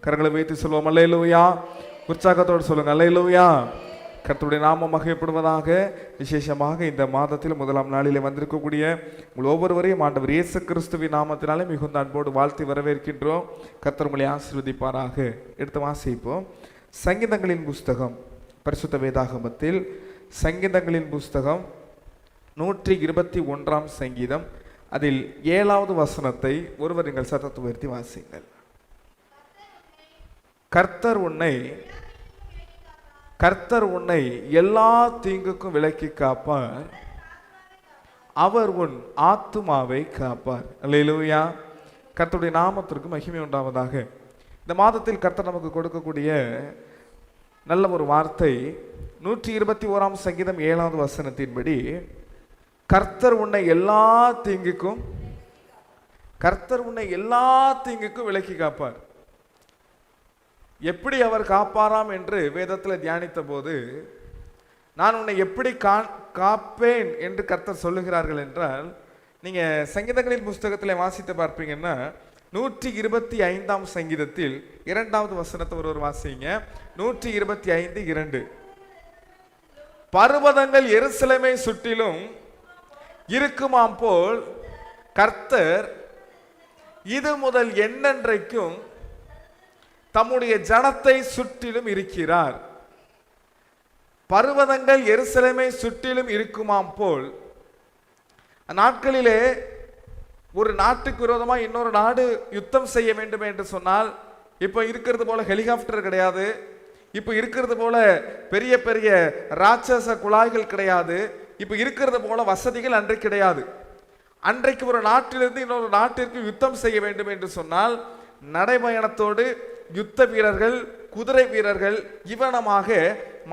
கரங்களை வைத்து சொல்லுவோம் அல்லேலூயா. உற்சாகத்தோடு சொல்லுங்க அல்லேலூயா. கர்த்தருடைய நாமம் மகிமைப்படுவதாக. விசேஷமாக இந்த மாதத்தில் முதலாம் நாளிலே வந்திருக்கக்கூடிய உங்கள் ஒவ்வொருவரையும் ஆண்டவர் இயேசு கிறிஸ்துவின் நாமத்தினாலே மிகுந்த அன்போடு வாழ்த்தி வரவேற்கின்றோம். கர்த்தர் உங்களை ஆசீர்வதிப்பாராக. எடுத்து வாசிப்போம். சங்கீதங்களின் புஸ்தகம், பரிசுத்த வேதாகமத்தில் சங்கீதங்களின் புஸ்தகம் 121 சங்கீதம், அதில் 7வது வசனத்தை ஒருவர் நீங்கள் சத்தத்தை உயர்த்தி வாசிங்கள். கர்த்தர் உன்னை எல்லா தீங்குக்கும் விலக்கி காப்பார், அவர் உன் ஆத்துமாவை காப்பார். அல்லேலூயா. கர்த்தருடைய நாமத்திற்கு மகிமை உண்டாவதாக. இந்த மாதத்தில் கர்த்தர் நமக்கு கொடுக்கக்கூடிய நல்ல ஒரு வார்த்தை 121 சங்கீதம் 7வது வசனத்தின்படி, கர்த்தர் உன்னை எல்லா தீங்குக்கும் விலக்கி காப்பார். எப்படி அவர் காப்பாராம் என்று வேதத்தில் தியானித்த போது, நான் உன்னை எப்படி காப்பேன் என்று கர்த்தர் சொல்லுகிறார்கள் என்றால், நீங்க சங்கீதங்களின் புஸ்தகத்தில் வாசித்து பார்ப்பீங்கன்னா 125 சங்கீதத்தில் 2வது வசனத்தை ஒருவர் வாசிங்க. 125:2, பர்வதங்கள் எருசலேமை சுற்றிலும் இருக்குமாம் போல் கர்த்தர் இது முதல் என்னென்றைக்கும் தம்முடைய ஜனத்தை சுற்றிலும் இருக்கிறார். பர்வதங்கள் எருசலேமை சுற்றிலும் இருக்குமாம் போல். நாட்களிலே ஒரு நாட்டுக்கு விரோதமாக இன்னொரு நாடு யுத்தம் செய்ய வேண்டும் என்று சொன்னால், இப்போ இருக்கிறது போல ஹெலிகாப்டர் கிடையாது, இப்போ இருக்கிறது போல பெரிய பெரிய ராட்சச குழாய்கள் கிடையாது, இப்போ இருக்கிறது போல வசதிகள் அன்றைக்கு கிடையாது. அன்றைக்கு ஒரு நாட்டிலிருந்து இன்னொரு நாட்டிற்கு யுத்தம் செய்ய வேண்டும் என்று சொன்னால், நடைபயணத்தோடு யுத்த வீரர்கள், குதிரை வீரர்கள், இவனமாக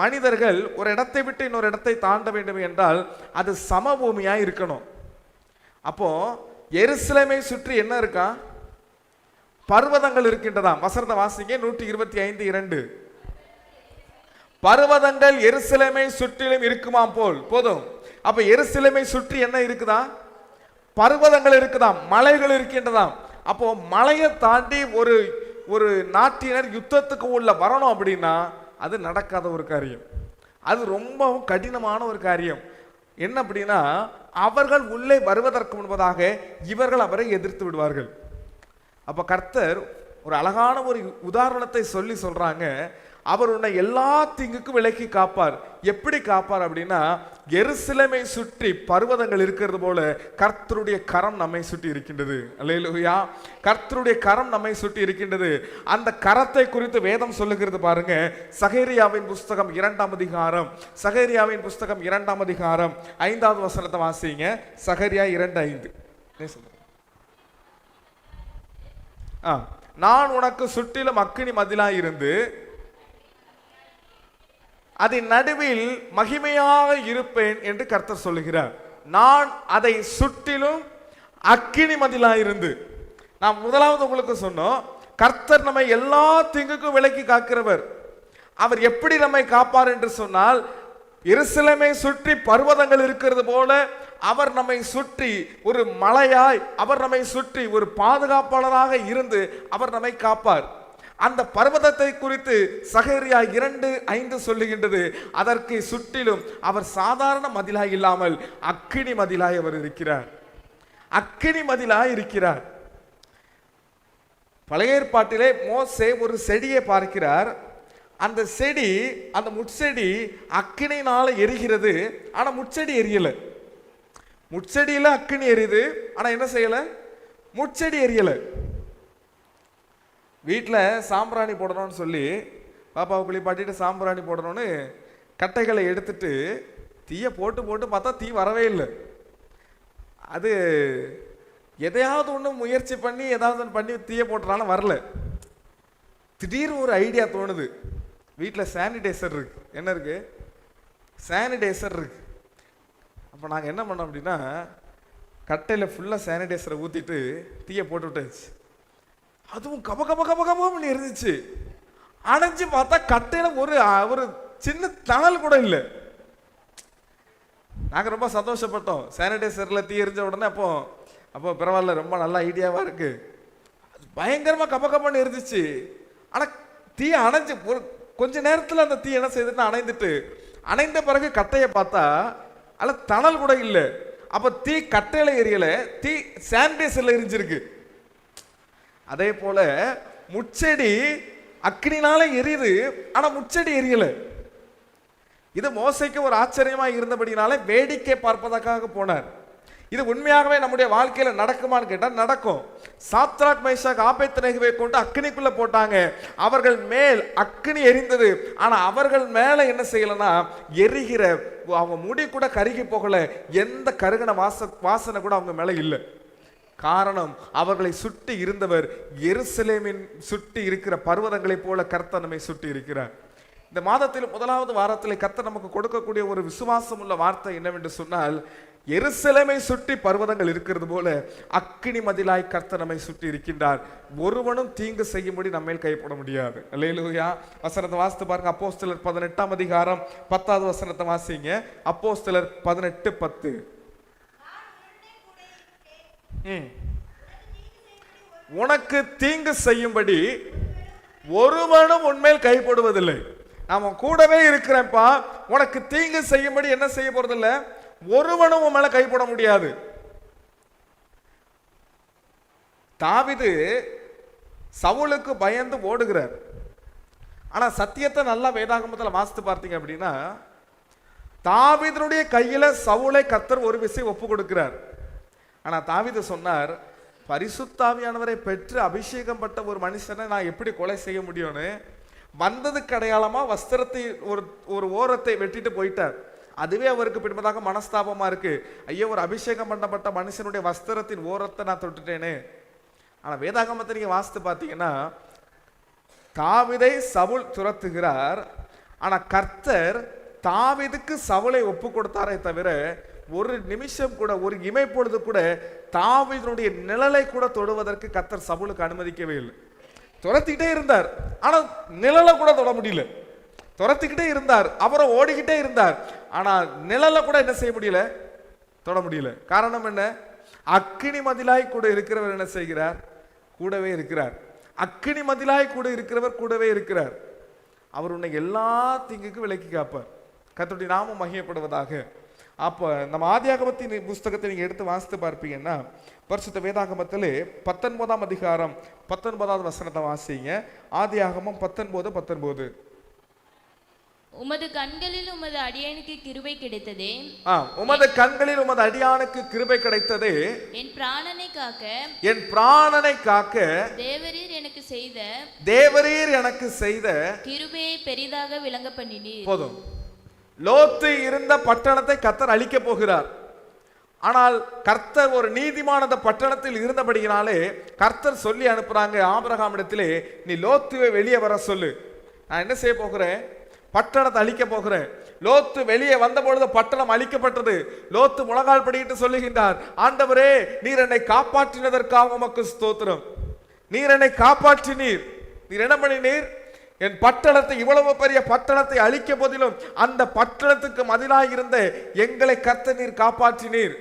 மனிதர்கள் ஒரு இடத்தை விட்டு இன்னொரு இடத்தை தாண்ட வேண்டும் என்றால் அது சமபூமியா இருக்கணும். அப்போ எருசலேமை சுற்றி என்ன இருக்கா? பர்வதங்கள் இருக்கின்றதாம். வசனத்தை வாசிங்க. 125:2, பர்வதங்கள் எருசலேமை சுற்றிலும் இருக்குமாம் போல். போதும். அப்ப எருசலேமை சுற்றி என்ன இருக்குதா? பர்வதங்கள் இருக்குதாம், மலைகள் இருக்கின்றதாம். அப்போ மலையை தாண்டி ஒரு நாட்டினர் யுத்தத்துக்கு உள்ள வரணும் அப்படின்னா அது நடக்காத ஒரு காரியம். அது ரொம்பவும் கடினமான ஒரு காரியம். என்ன அப்படின்னா, அவர்கள் உள்ளே வருவதற்கு முன்பதாக இவர்கள் அவரை எதிர்த்து விடுவார்கள். அப்ப கர்த்தர் ஒரு அழகான ஒரு உதாரணத்தை சொல்றாங்க. அவர் உன்னை எல்லா தீங்குக்கும் விலக்கி காப்பார். எப்படி காப்பார் அப்படின்னா, எருசலேமை சுற்றி பர்வதங்கள் இருக்கிறது போல கர்த்தருடைய கரம் நம்மை சுற்றி இருக்கின்றது. அல்லேலூயா. கர்த்தருடைய கரம் நம்மை சுற்றி இருக்கின்றது. அந்த கரத்தை குறித்து வேதம் சொல்லுகிறது பாருங்க. சகரியாவின் புஸ்தகம் 2ஆம் அதிகாரம், சகரியாவின் புஸ்தகம் 2ஆம் அதிகாரம் 5வது வசனத்தை வாசிங்க. சகரியா 2:5. நான் உனக்கு சுற்றிலும் அக்கினி மதிலாய் இருந்து அதன் நடுவில் மகிமையாக இருப்பேன் என்று கர்த்தர் சொல்லுகிறார். நான் அதை சுற்றிலும் அக்கினி மதிலாயிருந்து. நாம் முதலாவது உங்களுக்கு சொன்னோம், கர்த்தர் நம்மை எல்லா தீங்குக்கும் விலக்கி காக்கிறவர். அவர் எப்படி நம்மை காப்பார் என்று சொன்னால், எருசலேமை சுற்றி பர்வதங்கள் இருக்கிறது போல அவர் நம்மை சுற்றி ஒரு மலையாய், அவர் நம்மை சுற்றி ஒரு பாதுகாப்பாளராக இருந்து அவர் நம்மை காப்பார். அந்த பர்வதத்தை குறித்து சகரியா 2:5 சொல்லுகின்றது, அதற்கு சுற்றிலும் அவர் சாதாரண மதிலாய் இல்லாமல் அக்கினி மதிலாய் அவர் இருக்கிறார். அக்கினி மதிலாய் இருக்கிறார். பழைய ஏற்பாட்டிலே மோசே ஒரு செடியை பார்க்கிறார். அந்த செடி, அந்த முட்செடி அக்கினியினால எரிகிறது. ஆனா முட்செடி எரியல. முட்செடியில அக்கினி எரியுது, ஆனா என்ன செய்யல? முட்செடி எரியல. வீட்டில் சாம்பிராணி போடணும்னு சொல்லி பாப்பாவை குளிப்பாட்டிட்டு சாம்பிராணி போடணும்னு கட்டைகளை எடுத்துட்டு தீயை போட்டு பார்த்தா தீ வரவே இல்லை. அது எதையாவது ஒன்று முயற்சி பண்ணி ஏதாவது ஒன்று பண்ணி தீயை போட்டனால வரல. திடீர்னு ஒரு ஐடியா தோணுது. வீட்டில் சானிடைசர் இருக்கு. என்ன இருக்கு? சானிடைசர் இருக்கு. அப்போ நாங்கள் என்ன பண்ணோம் அப்படின்னா, கட்டையில் ஃபுல்லாக சானிடைசரை ஊற்றிட்டு தீயை போட்டு விட்டாச்சு. அதுவும் கபகபகபகபன்னு இருந்துச்சு. அணைஞ்சு பார்த்தா கட்டையில ஒரு சின்ன தணல் கூட இல்லை. நாங்கள் ரொம்ப சந்தோஷப்பட்டோம். சானிடைசரில் தீ எரிஞ்ச உடனே அப்போ பரவாயில்ல, ரொம்ப நல்ல ஐடியாவாக இருக்கு. அது பயங்கரமாக கபகபன்னு இருந்துச்சு. ஆனா தீ அணைஞ்சு ஒரு கொஞ்ச நேரத்துல அந்த தீ என்ன செய்யுதுன்னு அணைந்துட்டு, அணைந்த பிறகு கட்டையை பார்த்தா அல்ல தணல் கூட இல்லை. அப்ப தீ கட்டையில எரியல, தீ சானிடைசர்ல எரிஞ்சிருக்கு. அதே போல முச்செடி அக்னினால எரியுது, ஆனா முச்செடி எரியல. இது மோசைக்கு ஒரு ஆச்சரியமா இருந்தபடினால வேடிக்கை பார்ப்பதற்காக போனார். இது உண்மையாகவே நம்முடைய வாழ்க்கையில நடக்குமான்னு கேட்டா நடக்கும். சாத்ராக் மேஷாக் ஆபேத்நேகோவை கொண்டு அக்னிக்குள்ள போட்டாங்க. அவர்கள் மேல் அக்னி எரிந்தது. ஆனா அவர்கள் மேல என்ன செய்யலன்னா எரிகிற அவங்க முடி கூட கருகி போகல. எந்த கருகின வாசனை கூட அவங்க மேல இல்லை. காரணம், அவர்களை சுற்றி இருந்தவர் எருசலேமின் சுற்றி இருக்கிற பர்வதங்களை போல கர்த்தர் நம்மை சுற்றி இருக்கிறார். இந்த மாதத்தில் முதலாவது வாரத்தில் கர்த்தர் நமக்கு கொடுக்கக்கூடிய ஒரு விசுவாசம் உள்ள வார்த்தை என்னவென்று சொன்னால், எருசலேமை சுற்றி பர்வதங்கள் இருக்கிறது போல அக்கினி மதிலாய் கர்த்தர் நம்மை சுற்றி இருக்கின்றார். ஒருவனும் தீங்கு செய்யும்படி நம்மேல் கைப்பட முடியாது. அல்லேலூயா. வசனத்தை வாசித்து பாருங்க. அப்போஸ்தலர் 18ஆம் அதிகாரம் 10வது வசனத்தை வாசிங்க. அப்போஸ்தலர் 18:10. உனக்கு தீங்கு செய்யும்படி ஒருவனும் உன்மேல் கைப்படுவதில்லை. நாம கூடவே இருக்கிறேன்ப்பா, உனக்கு தீங்கு செய்யும்படி என்ன செய்ய போறதில்லை, ஒருவனும் உன் மேல கைப்பட முடியாது. தாவீது சவுலுக்கு பயந்து ஓடுகிறார். ஆனா சத்தியத்தை நல்லா வேதாகமத்தில் வாசித்து பார்த்தீங்க அப்படின்னா, தாவீதுடைய கையில சவுலை கர்த்தர் ஒரு விஷயம் ஒப்பு கொடுக்கிறார். ஆனா தாவீது சொன்னார், பரிசுத்தாவியானவரை பெற்று அபிஷேகம் பட்ட ஒரு மனுஷனை நான் எப்படி கொலை செய்ய முடியும்னு வந்ததுக்கு அடையாளமா வஸ்திரத்தை ஒரு ஓரத்தை வெட்டிட்டு போயிட்டார். அதுவே அவருக்கு பின்பதாக மனஸ்தாபமா இருக்கு. ஐயோ, ஒரு அபிஷேகம் பண்ணப்பட்ட மனுஷனுடைய வஸ்திரத்தின் ஓரத்தை நான் தொட்டுட்டேனே. ஆனா வேதாகமத்தை நீங்க வாசித்து பார்த்தீங்கன்னா, தாவீதை சவுல் துரத்துகிறார். ஆனா கர்த்தர் தாவீதுக்கு சவுலை ஒப்பு கொடுத்தாரே தவிர ஒரு நிமிஷம் கூட, ஒரு இமைப்பொழுது கூட தாவீதுடைய நிழலை கூட தொடுவதற்கு கர்த்தர் சவுலுக்கு அனுமதிக்கவே இல்லை. துரத்திக்கிட்டே இருந்தார், ஆனா நிழலை கூட தொட முடியல. துரத்திக்கிட்டே இருந்தார், அப்புறம் ஓடிக்கிட்டே இருந்தார், ஆனா நிழலை கூட என்ன செய்ய முடியல, தொட முடியல. காரணம் என்ன? அக்கினி மதிலாய் கூட இருக்கிறவர் என்ன செய்கிறார்? கூடவே இருக்கிறார். அக்கினி மதிலாய் கூட இருக்கிறவர் கூடவே இருக்கிறார். அவர் உன்னை எல்லா தீங்குக்கும் விலக்கி காப்பார். கர்த்தருடைய நாமம் மகிமைப்படுவதாக. அப்ப நம்ம ஆதியாகமத்தின் புஸ்தகத்தை நீங்க எடுத்து வாசித்து பார்ப்பீங்கன்னா, பரிசுத்த வேதாகமத்திலே 19ஆம் அதிகாரம் 19வது வசனத்தை வாசிங்க. ஆதியாகமம் 19:19. உமது கண்களில் உமது அடியானுக்கு கிருபை கிடைத்ததே. உமது கண்களில் உமது அடியானுக்கு கிருபை கிடைத்ததே. என் பிராணனை காக்க, என் பிராணனை காக்க தேவரீர் எனக்கு செய்த கிருபையை பெரிதாக விளங்க பண்ணினீர். போதும். லோத்து இருந்த பட்டணத்தை கர்த்தர் அழிக்க போகிறார். ஆனால் கர்த்தர் ஒரு நீதிமான பட்டணத்தில் இருந்தபடியினாலே கர்த்தர் சொல்லி அனுப்புறாங்க ஆபிரகாம் இடத்திலே, நீ லோத்துவை வெளியே வர சொல்லு, நான் என்ன செய்ய போகிறேன், பட்டணத்தை அழிக்க போகிறேன். லோத்து வெளியே வந்த பொழுது பட்டணம் அழிக்கப்பட்டது. லோத்து முழங்கால் படியிட்டு சொல்லுகின்றார், ஆண்டவரே, நீர் என்னை காப்பாற்றினதற்காக உமக்கு ஸ்தோத்திரம். நீர் என்னை காப்பாற்றினீர். நீர் என்ன பண்ணினீர்? என் பட்டணத்தை, இவ்வளவு பெரிய பட்டணத்தை அழிக்க போதிலும் அந்த பட்டணத்துக்கு மதிலாக இருந்த எங்களை கர்த்தர் நீர் காப்பாற்றினீர்.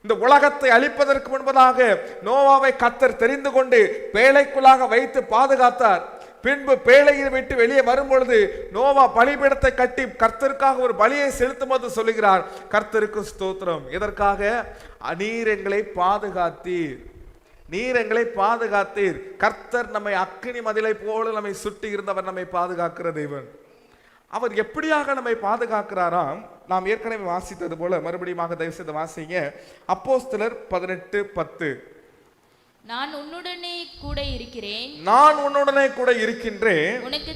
இந்த உலகத்தை அழிப்பதற்கு முன்பதாக நோவாவை கர்த்தர் தெரிந்து கொண்டு பேழைக்குள்ளாக வைத்து பாதுகாத்தார். பின்பு பேழையை விட்டு வெளியே வரும் பொழுது நோவா பலிபீடத்தை கட்டி கர்த்தருக்காக ஒரு பலியை செலுத்தும் போது சொல்லுகிறார், கர்த்தருக்கு ஸ்தோத்திரம். எதற்காக? நீர் எங்களை பாதுகாத்தீர், நீர் எங்களை பாதுகாத்தீர். கர்த்தர் நம்மை அக்கினி மதிலை போல நம்மை சுற்றி இருந்தவர் நம்மை பாதுகாக்கிற தேவன். அவர் எப்படியாக நம்மை பாதுகாக்கிறாராம்? நாம் ஏற்கனவே வாசித்தது போல மறுபடியும் தயவு செய்து வாசிங்க. அப்போஸ்தலர் 18:10. நான் உன்னுடனே கூட இருக்கிறேன், நான் உன்னுடனே கூட இருக்கின்றேன், உனக்கு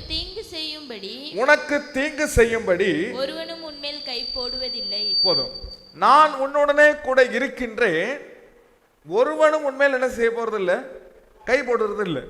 தீங்கு செய்யும்படி ஒருவனும் உன்மேல் கை போடுவதில்லை. போதும். நான் உன்னுடனே கூட இருக்கின்றேன், ஒருவனும் உன்மேல் என்ன செய்ய போறது இல்லை, கை போடுறது இல்லை.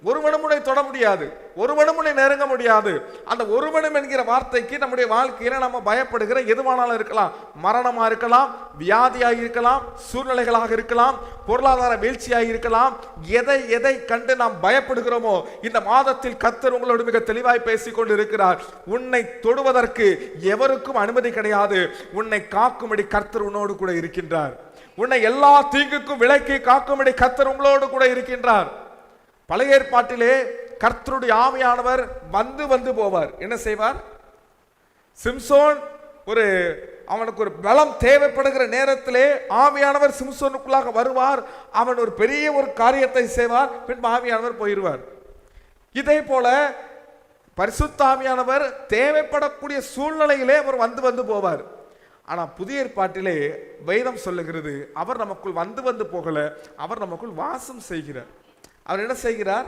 ஒருவனும் உன்னை தொட முடியாது, ஒருவனும் உன்னை நெருங்க முடியாது. அந்த ஒருவனும் என்கிற வார்த்தைக்கு நம்முடைய வாழ்க்கையில நம்ம பயப்படுகிற எதுவானாலும் இருக்கலாம். மரணமா இருக்கலாம், வியாதியாக இருக்கலாம், சூழ்நிலைகளாக இருக்கலாம், பொருளாதார வீழ்ச்சியாக இருக்கலாம். எதை எதை கண்டு நாம் பயப்படுகிறோமோ இந்த மாதத்தில் கர்த்தர் உங்களோடு மிக தெளிவாய் பேசிக் கொண்டு இருக்கிறார். உன்னை தொடுவதற்கு எவருக்கும் அனுமதி கிடையாது. உன்னை காக்கும்படி கர்த்தர் உன்னோடு கூட இருக்கின்றார். உன்னை எல்லா தீங்குக்கும் விலக்கி காக்கும்படி கர்த்தர் உங்களோடு கூட இருக்கின்றார். பழைய ஏற்பாட்டிலே கர்த்தருடைய ஆவியானவர் வந்து வந்து போவார். என்ன செய்வார்? சிம்சோன் அவனுக்கு ஒரு பலம் தேவைப்படுகிற நேரத்திலே ஆவியானவர் சிம்சோனுக்குள்ளாக வருவார். அவன் ஒரு பெரிய ஒரு காரியத்தை செய்வார். பின்பு ஆவியானவர் போயிடுவார். இதே போல பரிசுத்த ஆவியானவர் தேவைப்படக்கூடிய சூழ்நிலையிலே அவர் வந்து வந்து போவார். ஆனா புதிய ஏற்பாட்டிலே வேதம் சொல்லுகிறது, அவர் நமக்குள் வந்து வந்து போகல, அவர் நமக்குள் வாசம் செய்கிறார். அவர் என்ன செய்கிறார்?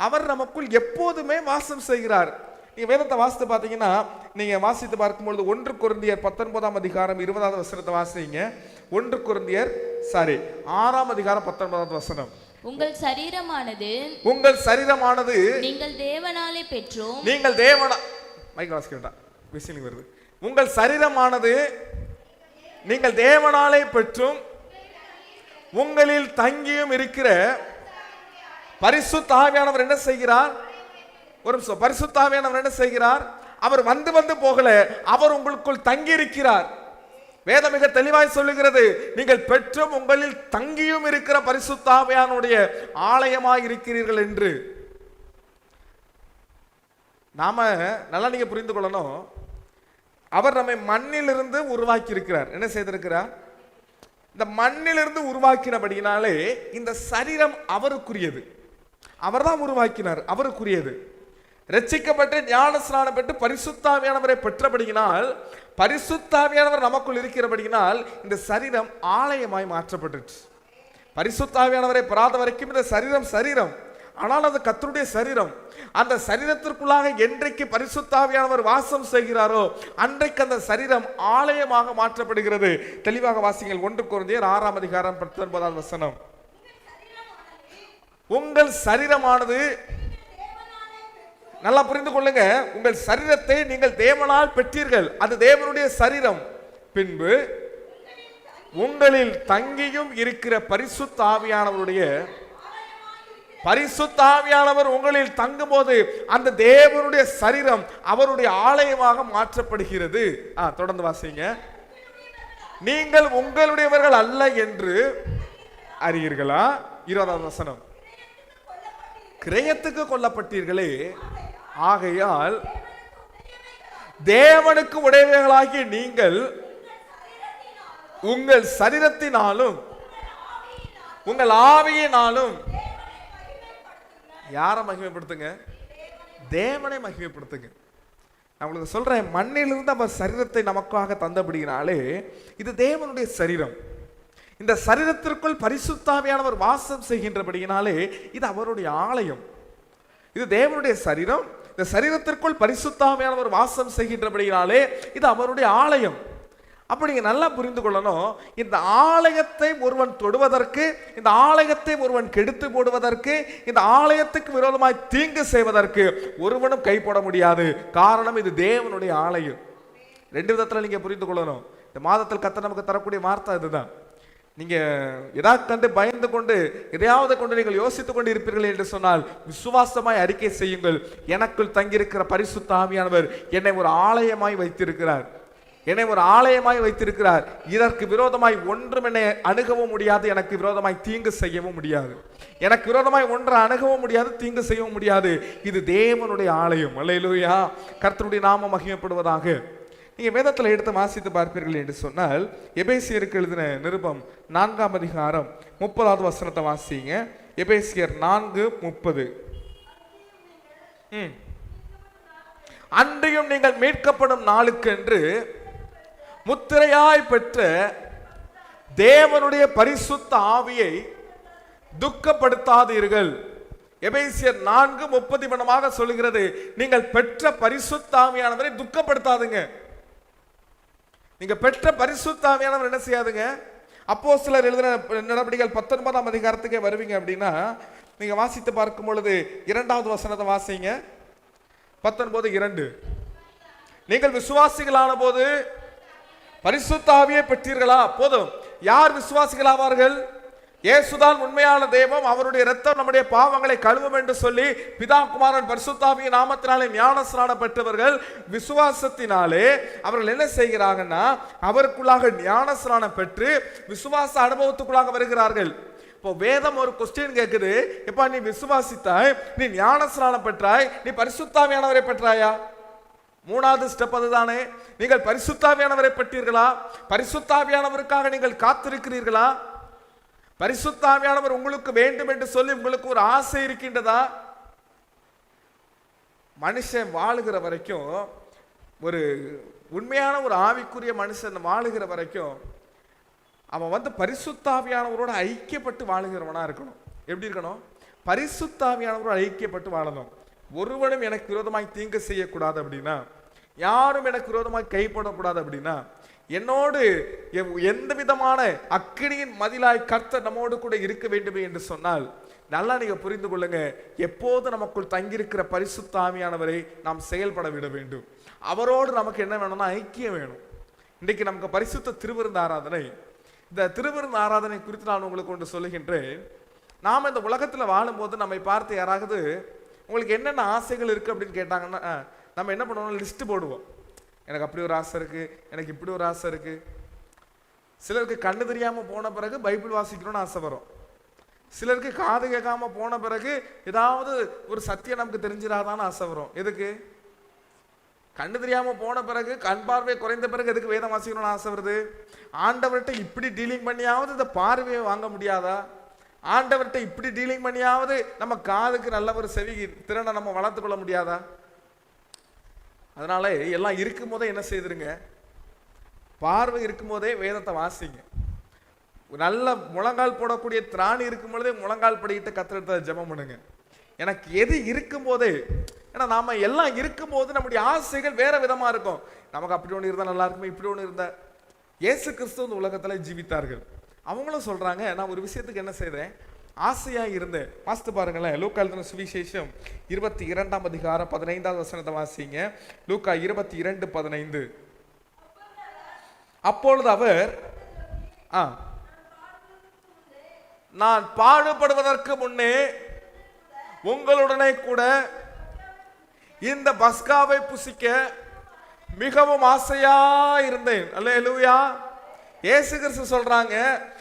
அவர் நமக்குள் எப்போதுமே வாசம் செய்கிறார். நீங்க வேதத்தை வாசித்து பார்த்தீங்கன்னா, நீங்க வாசித்து பார்க்கும்பொழுது 1 கொரிந்தியர் 19ஆம் அதிகாரம் 20வது வசனத்தை வாசிங்க. 1 கொரிந்தியர் 6ஆம் அதிகாரம் 19வது வசனம். உங்கள் சரீரமானது நீங்கள் தேவனாலே பெற்றும் வருது. உங்கள் சரீரமானது நீங்கள் தேவனாலே பெற்றும் உங்களில் தங்கியும் இருக்கிற பரிசுத்த ஆவியானவர் என்ன செய்கிறார்? ஒரு நிமிஷம். பரிசுத்த ஆவியானவர் என்ன செய்கிறார்? அவர் வந்து வந்து போகல, அவர் உங்களுக்குள் தங்கி இருக்கிறார். வேதம் மிக தெளிவாய் சொல்லுகிறது, நீங்கள் பெற்றும் உங்களில் தங்கியும் இருக்கிற பரிசுத்த ஆவியானுடைய ஆலயமாய் இருக்கிறீர்கள் என்று. நாம நல்லா நீங்க புரிந்து கொள்ளணும், அவர் நம்மை மண்ணிலிருந்து உருவாக்கி இருக்கிறார். என்ன செய்திருக்கிறார்? இந்த மண்ணிலிருந்து உருவாக்கினபடினாலே இந்த சரீரம் அவருக்குரியது. அவர் தான் உருவாக்கினார், அவருக்குரியது. ரட்சிக்கப்பட்டு ஞானஸ்நானம் பெற்று பரிசுத்த ஆவியானவரை பெற்றபடியினால், பரிசுத்த ஆவியானவர் நமக்குள் இருக்கிறபடியினால் இந்த சரீரம் ஆலயமாய் மாற்றப்பட்டுச்சு. பரிசுத்த ஆவியானவரை பெறாத வரைக்கும் இந்த சரீரம், ஆனால் அது கர்த்தருடைய சரீரம். அந்த சரீரத்திற்குள்ளாக என்றைக்கு பரிசுத்த ஆவியானவர் வாசம் செய்கிறாரோ அன்றைக்கு அந்த சரீரம் ஆலயமாக மாற்றப்படுகிறது. தெளிவாக வாசிங்கள். 1 கொரிந்தியர் 6ஆம் அதிகாரம் 19வது வசனம். உங்கள் சரீரமானது, நல்லா புரிந்து கொள்ளுங்க, உங்கள் சரீரத்தை நீங்கள் தேவனால் பெற்றீர்கள், அது தேவனுடைய சரீரம். பின்பு உங்களில் தங்கியும் இருக்கிற பரிசுத்த ஆவியானவர் உங்களில் தங்கும் போது அந்த தேவனுடைய சரீரம் அவருடைய ஆலயமாக மாற்றப்படுகிறது. தொடர்ந்து வாசிங்க. நீங்கள் உங்களுடையவர்கள் அல்ல என்று அறியீர்களா? 20வது வசனம். கிரயத்துக்கு கொல்லப்பட்டீர்களே, ஆகையால் தேவனுக்கு உடையவர்களாகிய நீங்கள் உங்கள் சரீரத்தினாலும் உங்கள் ஆவியினாலும் யாரை மகிமைப்படுத்துங்க? தேவனை மகிமைப்படுத்துங்க. நான் உங்களுக்கு சொல்றேன், மண்ணிலிருந்து அவர் சரீரத்தை நமக்காக தந்தபடினாலே இது தேவனுடைய சரீரம். இந்த சரீரத்திற்குள் பரிசுத்த ஆவியானவர் வாசம் செய்கின்றபடியினாலே இது அவருடைய ஆலயம். இது தேவனுடைய சரீரம். இந்த சரீரத்திற்குள் பரிசுத்த ஆவியானவர் வாசம் செய்கின்றபடியினாலே இது அவருடைய ஆலயம். அப்ப நீங்க நல்லா புரிந்து கொள்ளணும், இந்த ஆலயத்தை ஒருவன் தொடுவதற்கு, இந்த ஆலயத்தை ஒருவன் கெடுத்து போடுவதற்கு, இந்த ஆலயத்துக்கு விரோதமாய் தீங்கு செய்வதற்கு ஒருவனும் கை போட முடியாது. காரணம், இது தேவனுடைய ஆலயம். 2 விதத்துல நீங்க புரிந்து கொள்ளணும். இந்த மாதத்தில் கர்த்தர் நமக்கு தரக்கூடிய வார்த்தை இதுதான். நீங்க எதாவது கண்டு பயந்து கொண்டு எதையாவது கொண்டு நீங்கள் யோசித்துக் கொண்டு இருப்பீர்கள் என்று சொன்னால் விசுவாசமாய் அறிக்கை செய்யுங்கள். எனக்குள் தங்கியிருக்கிற பரிசுத்த ஆவியானவர் என்னை ஒரு ஆலயமாய் வைத்திருக்கிறார், என்னை ஒரு ஆலயமாய் வைத்திருக்கிறார். இதற்கு விரோதமாய் ஒன்றும் என்னை அணுகவும் முடியாது, எனக்கு விரோதமாய் தீங்கு செய்யவும் முடியாது. எனக்கு விரோதமாய் ஒன்றை அணுகவும் முடியாது, தீங்கு செய்யவும் முடியாது. இது தேவனுடைய ஆலயம். அல்லேலூயா. கர்த்தருடைய நாமம் மகிமைப்படுவதாக. நீங்க வேதத்தில் எடுத்து வாசித்து பார்ப்பீர்கள் என்று சொன்னால், எபேசியருக்கு எழுதின நிருபம் 4ஆம் அதிகாரம் 30வது வசனத்தை வாசிங்க. எபேசியர் 4:30. அன்றையும் நீங்கள் மீட்கப்படும் நாளுக்கென்று முத்திரையாய் பெற்ற தேவனுடைய பரிசுத்த ஆவியை துக்கப்படுத்தாதீர்கள். எபேசியர் 4:30 மணமாக சொல்லுகிறது, நீங்கள் பெற்ற பரிசுத்த ஆவியானவரை துக்கப்படுத்தாதுங்க. நீங்க பெற்ற பரிசுத்த ஆவியானவர் என்ன செய்யாதுங்க? அப்போஸ்தலர் எழுதின நடபடிகள் 19ஆம் அதிகாரத்துக்கே வருவீங்க அப்படின்னா, நீங்க வாசித்து பார்க்கும் பொழுது 2வது வசனத்தை வாசிங்க. 19:2. நீங்கள் விசுவாசிகளான போது பரிசுத்த ஆவியை பெற்றீர்களா? போதும். யார் விசுவாசிகள் ஆவார்கள்? இயேசுதான் உண்மையான தெய்வம், அவருடைய இரத்தம் நம்முடைய பாவங்களை கழுவும் என்று சொல்லி பிதா குமாரன் பரிசுத்த ஆவியின் நாமத்தினாலே ஞானஸ்நானம் பெற்றவர்கள் விசுவாசத்தினாலே அவர்கள் என்ன செய்கிறாங்கன்னா, அவருக்குள்ளாக ஞானஸ்நானம் பெற்று விசுவாச அனுபவத்துக்குள்ளாக வருகிறார்கள். இப்போ வேதம் ஒரு கொஸ்டின் கேட்குது, எப்பா நீ விசுவாசித்தாய், நீ ஞானஸ்நானம் பெற்றாய், நீ பரிசுத்தாவியானவரை பெற்றாயா? மூணாவது ஸ்டெப் அதுதானே. நீங்கள் பரிசுத்தாவியானவரை பெற்றீர்களா? பரிசுத்தாவியானவருக்காக நீங்கள் காத்திருக்கிறீர்களா? பரிசுத்தாவியானவர் உங்களுக்கு வேண்டும் என்று சொல்லி உங்களுக்கு ஒரு ஆசை இருக்கின்றதா? மனுஷன் வாழுகிற வரைக்கும், ஒரு உண்மையான ஒரு ஆவிக்குரிய மனுஷன் வாழுகிற வரைக்கும் அவன் பரிசுத்தாவியானவரோட ஐக்கியப்பட்டு வாழுகிறவனா இருக்கணும். எப்படி இருக்கணும்? பரிசுத்தாவியானவரோட ஐக்கியப்பட்டு வாழணும். ஒருவனும் எனக்கு விரோதமாய் தீங்கு செய்யக்கூடாது அப்படின்னா, யாரும் எனக்கு விரோதமாய் கைப்படக்கூடாது அப்படின்னா, என்னோடு எந்த விதமான அக்கினியின் மதிலாய் கர்த்தர் நம்மோடு கூட இருக்க வேண்டுமே என்று சொன்னால், நல்லா நீங்க புரிந்து கொள்ளுங்க, எப்போது நமக்குள் தங்கியிருக்கிற பரிசுத்த ஆவியானவரை நாம் செயல்பட விட வேண்டும். அவரோடு நமக்கு என்ன வேணும்னா ஐக்கியம் வேணும். இன்றைக்கு நமக்கு பரிசுத்த திருவிருந்து ஆராதனை. இந்த திருவிருந்து ஆராதனை குறித்து நான் உங்களுக்கு ஒன்று சொல்லுகின்றேன். நாம் இந்த உலகத்தில் வாழும்போது நம்மை பார்த்து யாராவது உங்களுக்கு என்னென்ன ஆசைகள் இருக்கு அப்படின்னு கேட்டாங்கன்னா, நம்ம என்ன பண்ணுவோம்? லிஸ்ட் போடுவோம். எனக்கு அப்படி ஒரு ஆசை இருக்கு, எனக்கு இப்படி ஒரு ஆசை இருக்கு. சிலருக்கு கண்ணு தெரியாம போன பிறகு பைபிள் வாசிக்கணும்னு ஆசை வரும். சிலருக்கு காது கேட்காம போன பிறகு ஏதாவது ஒரு சத்தியம் நமக்கு தெரிஞ்சிடாதான்னு ஆசை வரும். எதுக்கு? கண்ணு தெரியாம போன பிறகு, கண் பார்வை குறைந்த பிறகு எதுக்கு வேதம் வாசிக்கணும்னு ஆசை வருது? ஆண்டவர்கிட்ட இப்படி டீலிங் பண்ணியாவது இந்த பார்வையை வாங்க முடியாதா? ஆண்டவர்கிட்ட இப்படி டீலிங் பண்ணியாவது நம்ம காதுக்கு நல்ல ஒரு செவி திறனை நம்ம வளர்த்து கொள்ள முடியாதா? அதனால எல்லாம் இருக்கும் போதே என்ன செய்திருங்க, பார்வை இருக்கும் போதே வேதத்தை வாசிங்க. நல்ல முழங்கால் போடக்கூடிய திராணி இருக்கும் பொழுதே முழங்கால் படிக்கிட்டு கத்திரத்தை ஜெபம் பண்ணுங்க. எனக்கு எது இருக்கும் போதே, ஏன்னா நாம எல்லாம் இருக்கும் போது நம்முடைய ஆசைகள் வேற விதமா இருக்கும். நமக்கு அப்படி ஒன்று இருந்தா நல்லா இருக்குமே, இப்படி ஒன்று இருந்தா. இயேசு கிறிஸ்து இந்த உலகத்துல ஜீவித்தார்கள். அவங்களும் சொல்றாங்க, நான் ஒரு விஷயத்துக்கு என்ன செய்தேன், ஆசையா இருந்தேன். வாசித்து பாருங்களேன், லூக்கா எழுதின சுவிசேஷம் 22ஆம் அதிகாரம் 15வது வசனத்தை வாசிங்க. லூக்கா 22:15. அப்பொழுது அவர், நான் பாடுபடுவதற்கு முன்னே உங்களுடனே கூட இந்த பஸ்காவை புசிக்க மிகவும் ஆசையா இருந்தேன். அல்லேலூயா. இயேசு கிறிஸ்து சொல்றாங்க,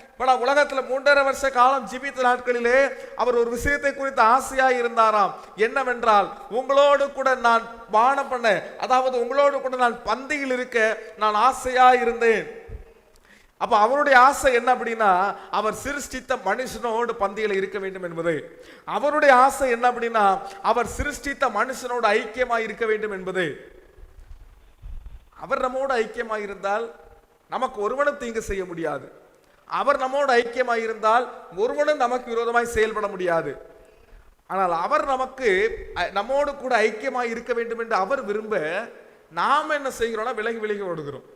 இப்ப நான் உலகத்துல 3.5 வருஷ காலம் ஜீவித்த நாட்களிலே அவர் ஒரு விஷயத்தை குறித்து ஆசையா இருந்தாராம். என்னவென்றால், உங்களோடு கூட நான் பானம் பண்ண, அதாவது உங்களோடு கூட நான் பந்தியில் இருக்க நான் ஆசையா இருந்தேன். அப்ப அவருடைய ஆசை என்ன அப்படின்னா, அவர் சிருஷ்டித்த மனுஷனோடு பந்தியில் இருக்க வேண்டும் என்பது. அவருடைய ஆசை என்ன அப்படின்னா, அவர் சிருஷ்டித்த மனுஷனோடு ஐக்கியமாய் இருக்க வேண்டும் என்பது. அவர் நம்மோடு ஐக்கியமாய் இருந்தால் நமக்கு ஒருவனும் தீங்கு செய்ய முடியாது. அவர் நம்மோடு ஐக்கியமாய் இருந்தால் ஒருவனும் நமக்கு விரோதமாய் செயல்பட முடியாது. ஆனால் அவர் நம்மோடு கூட ஐக்கியமாய் இருக்க வேண்டும் என்று அவர் விரும்ப, நாம் என்ன செய்கிறோம்னா விலகி விலகி ஓடுகிறோம்.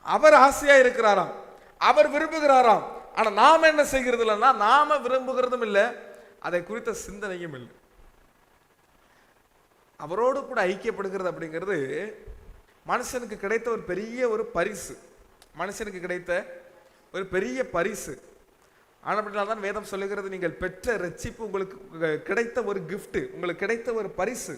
அவர் ஆசையா இருக்கிறாராம், அவர் விரும்புகிறாராம். ஆனா நாம என்ன செய்கிறது இல்லைன்னா, நாம விரும்புகிறதும் இல்லை, அதை குறித்த சிந்தனையும் இல்லை. அவரோடு கூட ஐக்கியப்படுகிறது அப்படிங்கிறது மனுஷனுக்கு கிடைத்த ஒரு பெரிய ஒரு பரிசு. மனுஷனுக்கு கிடைத்த ஒரு பெரிய பரிசு. ஆனால் தான் வேதம் சொல்லுகிறது, நீங்கள் பெற்ற ரட்சிப்பு உங்களுக்கு கிடைத்த ஒரு கிஃப்ட், உங்களுக்கு கிடைத்த ஒரு பரிசு.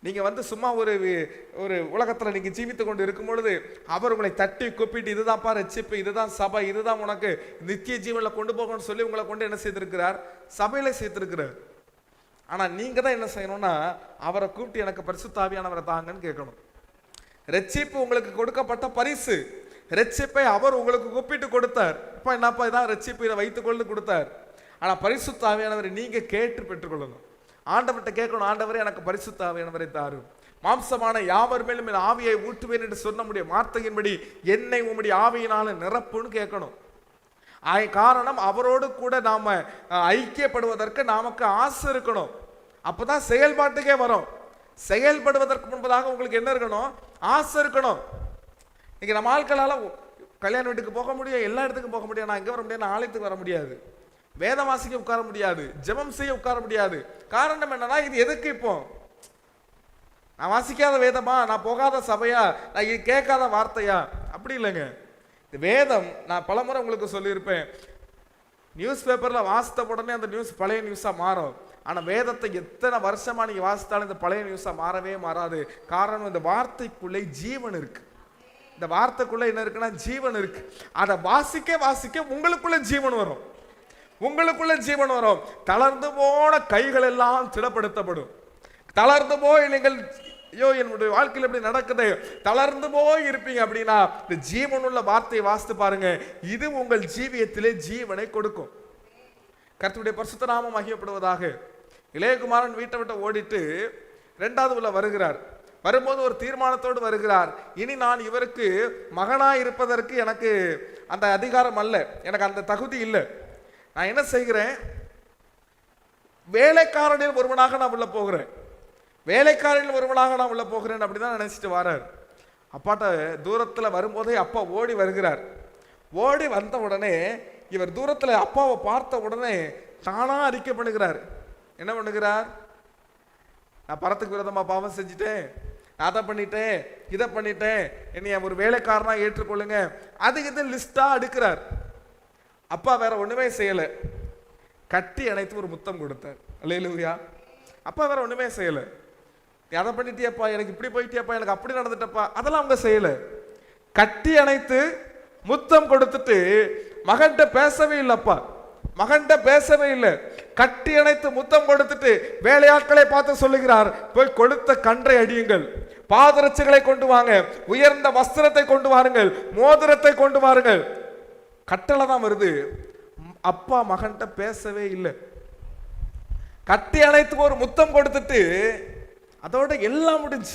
நீங்க சும்மா ஒரு உலகத்துல நீங்க ஜீவித்து கொண்டு இருக்கும் பொழுது அவர் உங்களை தட்டி கூப்பிட்டு, இதுதான்ப்பா ரட்சிப்பு, இதுதான் சபை, இதுதான் உனக்கு நித்திய ஜீவன்ல கொண்டு போகணும்னு சொல்லி உங்களை கொண்டு என்ன செய்திருக்கிறார்? சபையில சேர்த்திருக்கிறார். ஆனா நீங்க தான் என்ன செய்யணும்னா, அவரை கூப்பிட்டு எனக்கு பரிசுத்த ஆவியானவரை தாங்கன்னு கேட்கணும். ரட்சிப்பு உங்களுக்கு கொடுக்கப்பட்ட பரிசு. ரட்சிப்பை அவர் உங்களுக்கு கூப்பிட்டு கொடுத்தார். இப்ப என்னப்பா இதான் ரட்சிப்பு, இதை வைத்துக்கொண்டு கொடுத்தார். ஆனா பரிசுத்த ஆவியானவரை நீங்க கேட்டு பெற்றுக்கொள்ளணும். ஆண்டவர்கிட்ட கேட்கணும், ஆண்டவரே எனக்கு பரிசுத்த ஆவியானவரை தாரும், மாம்சமான யாவர் மேலும் என் ஆவியை ஊட்டுவேன் என்று சொன்ன முடிய வார்த்தையின்படி என்னை உம்முடைய ஆவியினால நிரப்புன்னு கேட்கணும். காரணம், அவரோடு கூட நாம ஐக்கியப்படுவதற்கு நமக்கு ஆசை இருக்கணும். அப்பதான் செயல்பாட்டுக்கே வரும். செயல்படுவதற்கு முன்பதாக உங்களுக்கு என்ன இருக்கணும்? ஆசை இருக்கணும். இன்னைக்கு நம்ம ஆட்களால கல்யாண வீட்டுக்கு போக முடியும், எல்லா இடத்துக்கும் போக முடியும், நான் இங்க வர முடியாது, நான் ஆலயத்துக்கு வர முடியாது, வேதம் வாசிக்க உட்கார முடியாது, ஜெபம் செய்ய உட்கார முடியாது. காரணம் என்னன்னா, இது எதுக்கு? இப்போ நான் வாசிக்காத வேதமா, நான் போகாத சபையா, நான் இது கேட்காத வார்த்தையா? அப்படி இல்லைங்க. இந்த வேதம் நான் பலமுறை உங்களுக்கு சொல்லியிருப்பேன், நியூஸ் பேப்பர்ல வாசித்த உடனே அந்த நியூஸ் பழைய நியூஸா மாறும். ஆனா வேதத்தை எத்தனை வருஷமா நீங்க வாசித்தாலும் இந்த பழைய நியூஸா மாறவே மாறாது. காரணம், இந்த வார்த்தைக்குள்ளே ஜீவன் இருக்கு. இந்த வார்த்தைக்குள்ள என்ன இருக்குன்னா ஜீவன் இருக்கு. அதை வாசிக்க வாசிக்க உங்களுக்குள்ள ஜீவன் வரும். உங்களுக்குள்ள ஜீவன் வரும். தளர்ந்து போன கைகள் எல்லாம் திடப்படுத்தப்படும். தளர்ந்து போய் நீங்கள் ஐயோ என்னுடைய வாழ்க்கையில் எப்படி நடக்குது, தளர்ந்து போய் இருப்பீங்க அப்படின்னா இந்த ஜீவனுள்ள வார்த்தையை வாசித்து பாருங்க. இது உங்கள் ஜீவியத்திலே ஜீவனை கொடுக்கும். கர்த்தருடைய பரிசுத்த நாமம் மகிமைப்படுவதாக. இளையகுமாரன் வீட்டை விட்டு ஓடிட்டு இரண்டாவது உள்ள வருகிறார். வரும்போது ஒரு தீர்மானத்தோடு வருகிறார். இனி நான் இவருக்கு மகனாய் இருப்பதற்கு எனக்கு அந்த அதிகாரம் அல்ல, எனக்கு அந்த தகுதி இல்லை. நான் என்ன செய்கிறேன், வேலைக்காரனில் ஒருவனாக நான் உள்ள போகிறேன், வேலைக்காரனில் ஒருவனாக நான் உள்ள போகிறேன் அப்படிதான் நினைச்சிட்டு வரார். அப்பாட்ட தூரத்துல வரும்போதே அப்பா ஓடி வருகிறார். ஓடி வந்த உடனே இவர் தூரத்துல அப்பாவை பார்த்த உடனே தானா அறிக்கை பண்ணுகிறார். என்ன பண்ணுகிறார், நான் பரத்துக்கு விரோதமா பாவம் செஞ்சுட்டேன், நான் அதை பண்ணிட்டேன், இதை பண்ணிட்டேன், என்னைய ஒரு வேலைக்காரனா ஏற்றுக்கொள்ளுங்க, அதுக்கு இது லிஸ்டா அடுக்கிறார். அப்பா வேற ஒண்ணுமே செய்யல, கட்டி அணைத்து ஒரு முத்தம் கொடுத்தார். அல்லேலூயா. அப்பா வேற ஒண்ணுமே செய்யல. நீ அதை பண்ணிட்டியப்பா, எனக்கு இப்படி போயிட்டியப்பா, எனக்கு அப்படி நடந்துட்டப்பா, அதெல்லாம் அவங்க செய்யல. கட்டி அணைத்து முத்தம் கொடுத்துட்டு மகன்கிட்ட பேசவே இல்லப்பா, மகன்கிட்ட பேசவே இல்லை. கட்டி அணைத்து முத்தம் கொடுத்துட்டு வேலையாட்களை பார்த்து சொல்லுகிறார், போய் கொளுத்த கன்றை அடியுங்கள், பாதரட்சைகளை கொண்டு வாங்க, உயர்ந்த வஸ்திரத்தை கொண்டு வாருங்கள், மோதிரத்தை கொண்டு வாருங்கள். கட்டளை தான் வருது. அப்பா மகன்கிட்ட பேசவே இல்லை. கட்டி அணைத்து ஒரு முத்தம் கொடுத்துட்டு அதோட எல்லாம் முடிஞ்சு.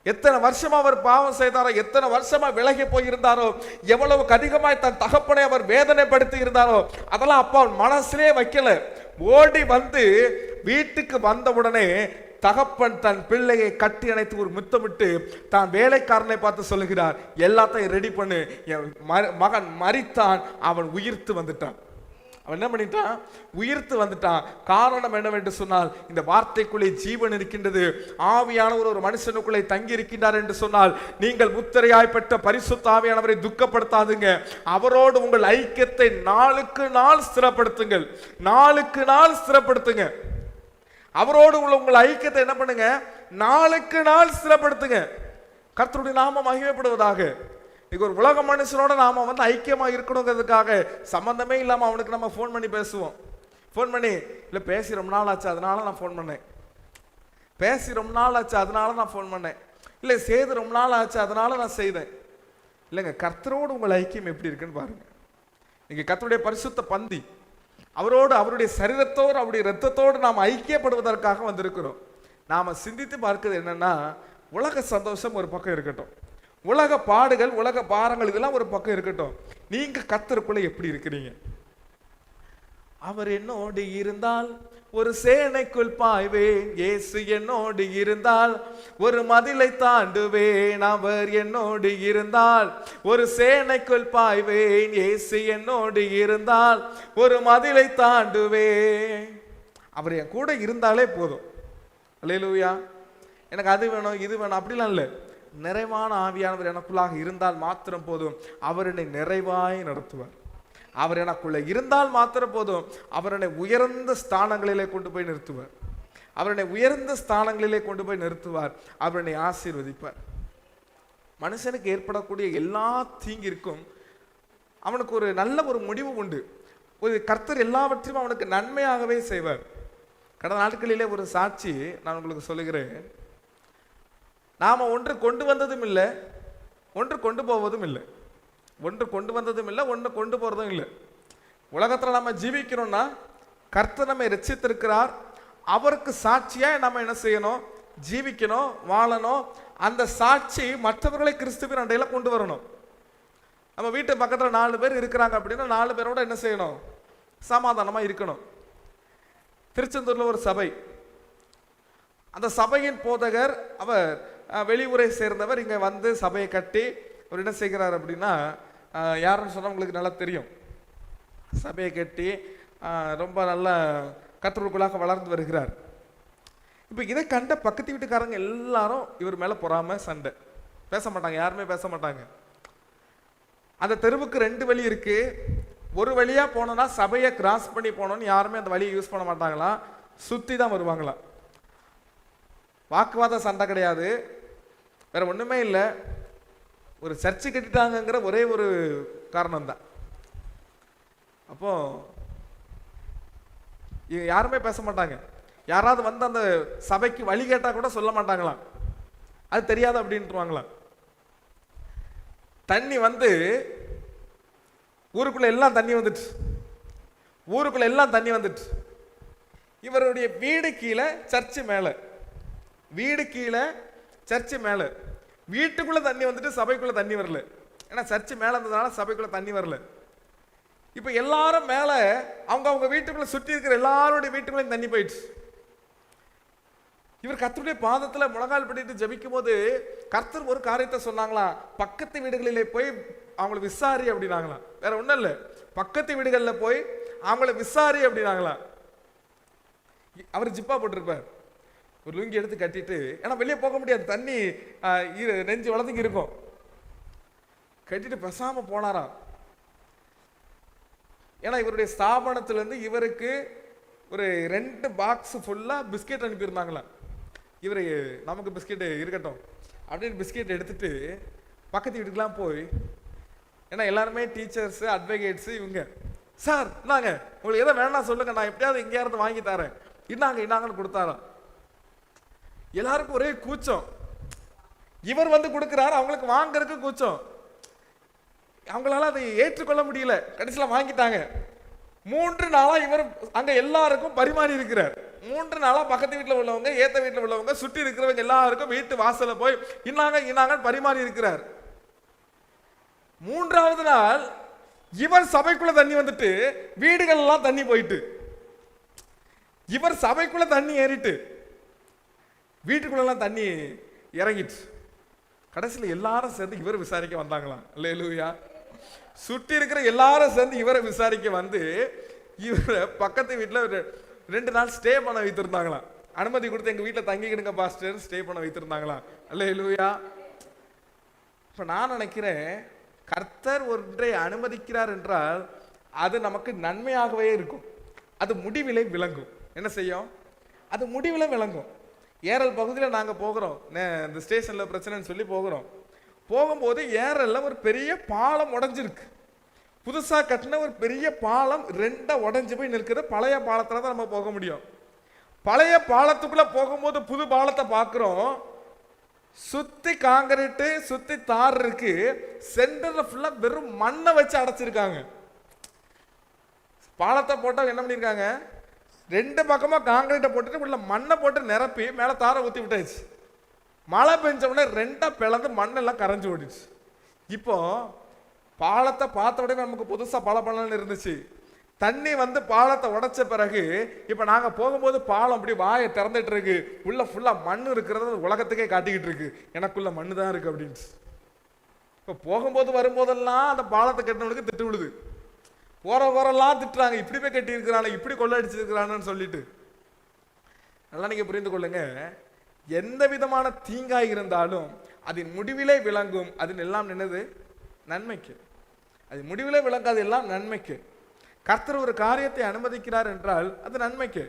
எத்தனை வருஷமா அவர் பாவம் செய்தாரோ, எத்தனை வருஷமா விலகி போயிருந்தாரோ, எவ்வளவுக்கு அதிகமாய் தன் தகப்பனை அவர் வேதனைப்படுத்தி இருந்தாரோ, அதெல்லாம் அப்பா மனசிலே வைக்கல. ஓடி வந்து வீட்டுக்கு வந்த உடனே தகப்பன் தன் பிள்ளையை கட்டி அணைத்து ஒரு முத்தமிட்டு தான் வேலைக்காரனை பார்த்து சொல்லுகிறார், எல்லாத்தையும் ரெடி பண்ணு, என் மகன் மரித்தான், அவன் உயிர்த்து வந்துட்டான். அவன் என்ன பண்ணிட்டான், உயிர்த்து வந்துட்டான். காரணம் என்னவென்று சொன்னால், இந்த வார்த்தைக்குள்ளே ஜீவன் இருக்கின்றது. ஆவியானவர் ஒரு மனுஷனுக்குள்ளே தங்கி இருக்கின்றார் என்று சொன்னால், நீங்கள் முத்திரையாய் பெற்ற பரிசுத்த ஆவியானவரை துக்கப்படுத்தாதுங்க. அவரோடு உங்கள் ஐக்கியத்தை நாளுக்கு நாள் ஸ்திரப்படுத்துங்கள், நாளுக்கு நாள் ஸ்திரப்படுத்துங்க. அவரோடு உள்ள உங்கள் ஐக்கியத்தை என்ன பண்ணுங்க, நாளுக்கு நாள் ஸ்திரப்படுத்துங்க. கர்த்தருடைய நாமம் மகிமைப்படுவதாக. ஒரு உலக மனுஷனோட நாம வந்து ஐக்கியமா இருக்கணுங்கிறதுக்காக சம்பந்தமே இல்லாம அவனுக்கு நம்ம ஃபோன் பண்ணி பேசுவோம். ஃபோன் பண்ணி இல்லை பேசி ரொம்ப நாள் ஆச்சு அதனால நான் ஃபோன் பண்ணேன், பேசி ரொம்ப நாள் ஆச்சு அதனால நான் ஃபோன் பண்ணேன், இல்லை செய்து ரொம்ப நாள் ஆச்சு அதனால நான் செய்தேன். இல்லைங்க, கர்த்தரோடு உங்கள் ஐக்கியம் எப்படி இருக்குன்னு பாருங்க. நீங்க கர்த்தருடைய பரிசுத்த பந்தி, அவரோடு அவருடைய சரீரத்தோடு அவருடைய இரத்தத்தோடு நாம் ஐக்கியப்படுவதற்காக வந்திருக்கிறோம். நாம சிந்தித்து பார்க்கிறது என்னன்னா, உலக சந்தோஷம் ஒரு பக்கம் இருக்கட்டும், உலக பாடுகள் உலக பாரங்கள் இதெல்லாம் ஒரு பக்கம் இருக்கட்டும், நீங்க கர்த்தருக்குள்ள எப்படி இருக்கிறீங்க? அவர் என்னோடு இருந்தால் ஒரு சேனைக்குள் பாய்வேன், இயேசு என்னோடு இருந்தால் ஒரு மதிலை தாண்டுவேன். அவர் என்னோடு இருந்தால் ஒரு சேனைக்குள் பாய்வேன், இயேசு என்னோடு இருந்தால் ஒரு மதிலை தாண்டுவேன். அவர் என் கூட இருந்தாலே போதும். அல்லேலூயா. எனக்கு அது வேணும் இது வேணும் அப்படிலாம் இல்லை. நிறைவான ஆவியானவர் எனக்குள்ளாக இருந்தால் மாத்திரம் போதும், அவர் என்னை நிறைவாய் நடத்துவார். அவர் எனக்குள்ள இருந்தால் மாத்திரம் போதும், அவர் என்னை உயர்ந்த ஸ்தானங்களிலே கொண்டு போய் நிறுத்துவார். அவர் என்னை உயர்ந்த ஸ்தானங்களிலே கொண்டு போய் நிறுத்துவார். அவர் என்னை ஆசீர்வதிப்பார். மனுஷனுக்கு ஏற்படக்கூடிய எல்லா தீங்கிற்கும் அவனுக்கு ஒரு நல்ல ஒரு முடிவு உண்டு. ஒரு கர்த்தர் எல்லாவற்றையும் அவனுக்கு நன்மையாகவே செய்வார். கடந்த நாட்களிலே ஒரு சாட்சி நான் உங்களுக்கு சொல்லுகிறேன். நாம ஒன்று கொண்டு வந்ததும் இல்லை, ஒன்று கொண்டு போவதும் இல்லை, ஒன்று கொண்டு வந்ததும் இல்லை, ஒன்று கொண்டு போறதும் இல்லை. உலகத்துல நம்ம ஜீவிக்கணும்னா கர்த்தர் நம்மை ரட்சித்திருக்கிறார், அவருக்கு சாட்சியா நம்ம என்ன செய்யணும், ஜீவிக்கணும், வாழணும். அந்த சாட்சி மற்றவர்களை கிறிஸ்துவின் அண்டையில கொண்டு வரணும். நம்ம வீட்டு பக்கத்துல 4 பேர் இருக்கிறாங்க அப்படின்னா 4 பேரோட என்ன செய்யணும், சமாதானமா இருக்கணும். திருச்செந்தூர்ல ஒரு சபை, அந்த சபையின் போதகர் அவர் வெளியூரை சேர்ந்தவர், இங்க வந்து சபையை கட்டி அவர் என்ன செய்கிறார் அப்படின்னா, யாருன்னு சொன்னா உங்களுக்கு நல்லா தெரியும், சபையை கட்டி ரொம்ப நல்ல கர்த்தருக்குள்ளாக வளர்ந்து வருகிறார். இப்ப இதை கண்ட பக்கத்து வீட்டுக்காரங்க எல்லாரும் இவர் மேல பொறாம சண்டை, பேச மாட்டாங்க, யாருமே பேச மாட்டாங்க. அந்த தெருவுக்கு 2 வழி இருக்கு. ஒரு வழியா போனோம்னா சபையை கிராஸ் பண்ணி போனோம்னு யாருமே அந்த வழியை யூஸ் பண்ண மாட்டாங்களாம், சுத்தி தான் வருவாங்களாம். வாக்குவாத சண்டை கிடையாது, வேற ஒண்ணுமே இல்லை, ஒரு சர்ச்சு கட்டிட்டாங்கிற ஒரே ஒரு காரணம் தான். அப்போ யாருமே பேச மாட்டாங்க. யாராவது வந்து அந்த சபைக்கு வழி கேட்டா கூட சொல்ல மாட்டாங்களாம், அது தெரியாது அப்படின்ட்டுருவாங்களாம். தண்ணி வந்து ஊருக்குள்ள எல்லாம் தண்ணி வந்துட்டு, ஊருக்குள்ள எல்லாம் தண்ணி வந்துட்டு. இவருடைய வீடு கீழே, சர்ச்சு மேல, வீடு கீழே, சர்ச்சு மேல. வீட்டுக்குள்ள தண்ணி வந்துட்டு சபைக்குள்ள தண்ணி வரல. ஏன்னா சர்ச்சு மேல இருந்ததுனால சபைக்குள்ள தண்ணி வரல. இப்ப எல்லாரும் மேல அவங்க வீட்டுக்குள்ள சுற்றி இருக்கிற எல்லாருடைய வீட்டுக்குள்ளேயும் தண்ணி போயிடுச்சு. இவர் கர்த்தருடைய பாதத்துல முழங்கால் படிட்டு ஜெபிக்கும் போது கர்த்தர் ஒரு காரியத்தை சொன்னாங்களா, பக்கத்து வீடுகளிலே போய் அவங்கள விசாரி அப்படின்னாங்களாம். வேற ஒண்ணும் இல்ல, பக்கத்து வீடுகளில் போய் அவங்கள விசாரி அப்படின்னாங்களா. அவர் ஜிப்பா போட்டிருப்பார், ஒரு லுங்கி எடுத்து கட்டிட்டு, ஏன்னா வெளியே போக முடியாது, தண்ணி நெஞ்சு வளர்த்துக்கு இருக்கும், கட்டிட்டு பேசாம போனாராம். ஏன்னா இவருடைய ஸ்தாபனத்திலிருந்து இவருக்கு ஒரு 2 பாக்ஸ் ஃபுல்லா பிஸ்கெட் அனுப்பியிருந்தாங்களாம். இவர் நமக்கு பிஸ்கெட் இருக்கட்டும் அப்படின்னு பிஸ்கெட் எடுத்துட்டு பக்கத்து வீட்டுக்கெல்லாம் போய், ஏன்னா எல்லாருமே டீச்சர்ஸ், அட்வொகேட்ஸ் இவங்க, சார் இன்னாங்க உங்களுக்கு எதை வேணா சொல்லுங்க, நான் எப்படியாவது எங்கேயாவது வாங்கி தரேன், இன்னாங்கன்னு கொடுத்தாராம். எல்லாருக்கும் ஒரே கூச்சம். இவர் வந்து கொடுக்கிறார், அவங்களுக்கு வாங்கறதுக்கு கூச்சம், அவங்களால அதை ஏற்றுக்கொள்ள முடியல. கடைசியில் வாங்கிட்டாங்க. 3 நாளா இவர் அங்க எல்லாருக்கும் பரிமாறி இருக்கிறார். 3 நாளா பக்கத்து வீட்டில் உள்ளவங்க, ஏத்த வீட்டில் உள்ளவங்க, சுற்றி இருக்கிறவங்க எல்லாருக்கும் வீட்டு வாசல்ல போய் இன்னாங்க பரிமாறி இருக்கிறார். 3வது நாள் இவர் சபைக்குள்ள தண்ணி வந்துட்டு வீடுகள் எல்லாம் தண்ணி போயிட்டு, இவர் சபைக்குள்ள தண்ணி ஏறிட்டு வீட்டுக்குள்ள எல்லாம் தண்ணி இறங்கிட்டு, கடைசியில் எல்லாரும் சேர்ந்து இவரை விசாரிக்க வந்தாங்களாம். அல்லேலூயா. சுற்றி இருக்கிற எல்லாரும் சேர்ந்து இவரை விசாரிக்க வந்து இவரை பக்கத்து வீட்டில் 2 நாள் ஸ்டே பண்ண வைத்திருந்தாங்களாம். அனுமதி கொடுத்து எங்க வீட்டில் தங்கிக்கிடுங்க பாஸ்டர் ஸ்டே பண்ண வைத்திருந்தாங்களாம். அல்லேலூயா. இப்ப நான் நினைக்கிறேன், கர்த்தர் ஒன்றை அனுமதிக்கிறார் என்றால் அது நமக்கு நன்மையாகவே இருக்கும், அது முடிவிலை விளங்கும். என்ன செய்யும்? அது முடிவில விளங்கும். ஏரல் பகுதியில் நாங்கள் போகிறோம், இந்த ஸ்டேஷன்ல பிரச்சனைன்னு சொல்லி போகிறோம். போகும்போது ஏரல்ல ஒரு பெரிய பாலம் உடைஞ்சிருக்கு. புதுசா கட்டின ஒரு பெரிய பாலம் 2 உடைஞ்சு போய் நிற்கிற பழைய பாலத்துல தான் நம்ம போக முடியும். பழைய பாலத்துக்குள்ள போகும்போது புது பாலத்தை பார்க்கிறோம், சுத்தி காங்கிரீட்டு, சுத்தி தார் இருக்கு, சென்டர்ல ஃபுல்லா வெறும் மண்ணை வச்சு அடைச்சிருக்காங்க. பாலத்தை போட்டா என்ன பண்ணிருக்காங்க, 2 பக்கமா காங்கிரீட்டை போட்டுட்டு உள்ள மண்ணை போட்டு நிரப்பி மேல தாரை ஊத்தி விட்டாச்சு. மழை பெஞ்ச உடனே 2 பிளந்து மண்ணெல்லாம் கரைஞ்சு ஓடிச்சு. இப்போ பாலத்தை பார்த்த உடனே நமக்கு புதுசா பலன்னு இருந்துச்சு. தண்ணி வந்து பாலத்தை உடைச்ச பிறகு இப்ப நாங்க போகும்போது பாலம் அப்படி வாயை திறந்துட்டு இருக்கு, உள்ள ஃபுல்லா மண் இருக்கிறது உலகத்துக்கே காட்டிக்கிட்டு இருக்கு, எனக்குள்ள மண்ணு தான் இருக்கு அப்படின்னு. இப்ப போகும்போது வரும்போதெல்லாம் அந்த பாலத்தை கட்டினவனுக்கு திட்டு விழுது, போறவரெல்லாம் திட்டுறாங்க, இப்படி போய் கட்டி இருக்கிறான, இப்படி கொள்ளடிச்சிருக்கிறான்னு சொல்லிட்டு. நல்லா நீங்க புரிந்து கொள்ளுங்க, எந்த விதமான தீங்காய் இருந்தாலும் அதன் முடிவிலே விளங்கும். அது எல்லாம் என்னது? நன்மைக்கு. அது முடிவிலே விளங்காது, எல்லாம் நன்மைக்கு. கர்த்தர் ஒரு காரியத்தை அனுமதிக்கிறார் என்றால் அது நன்மைக்கு.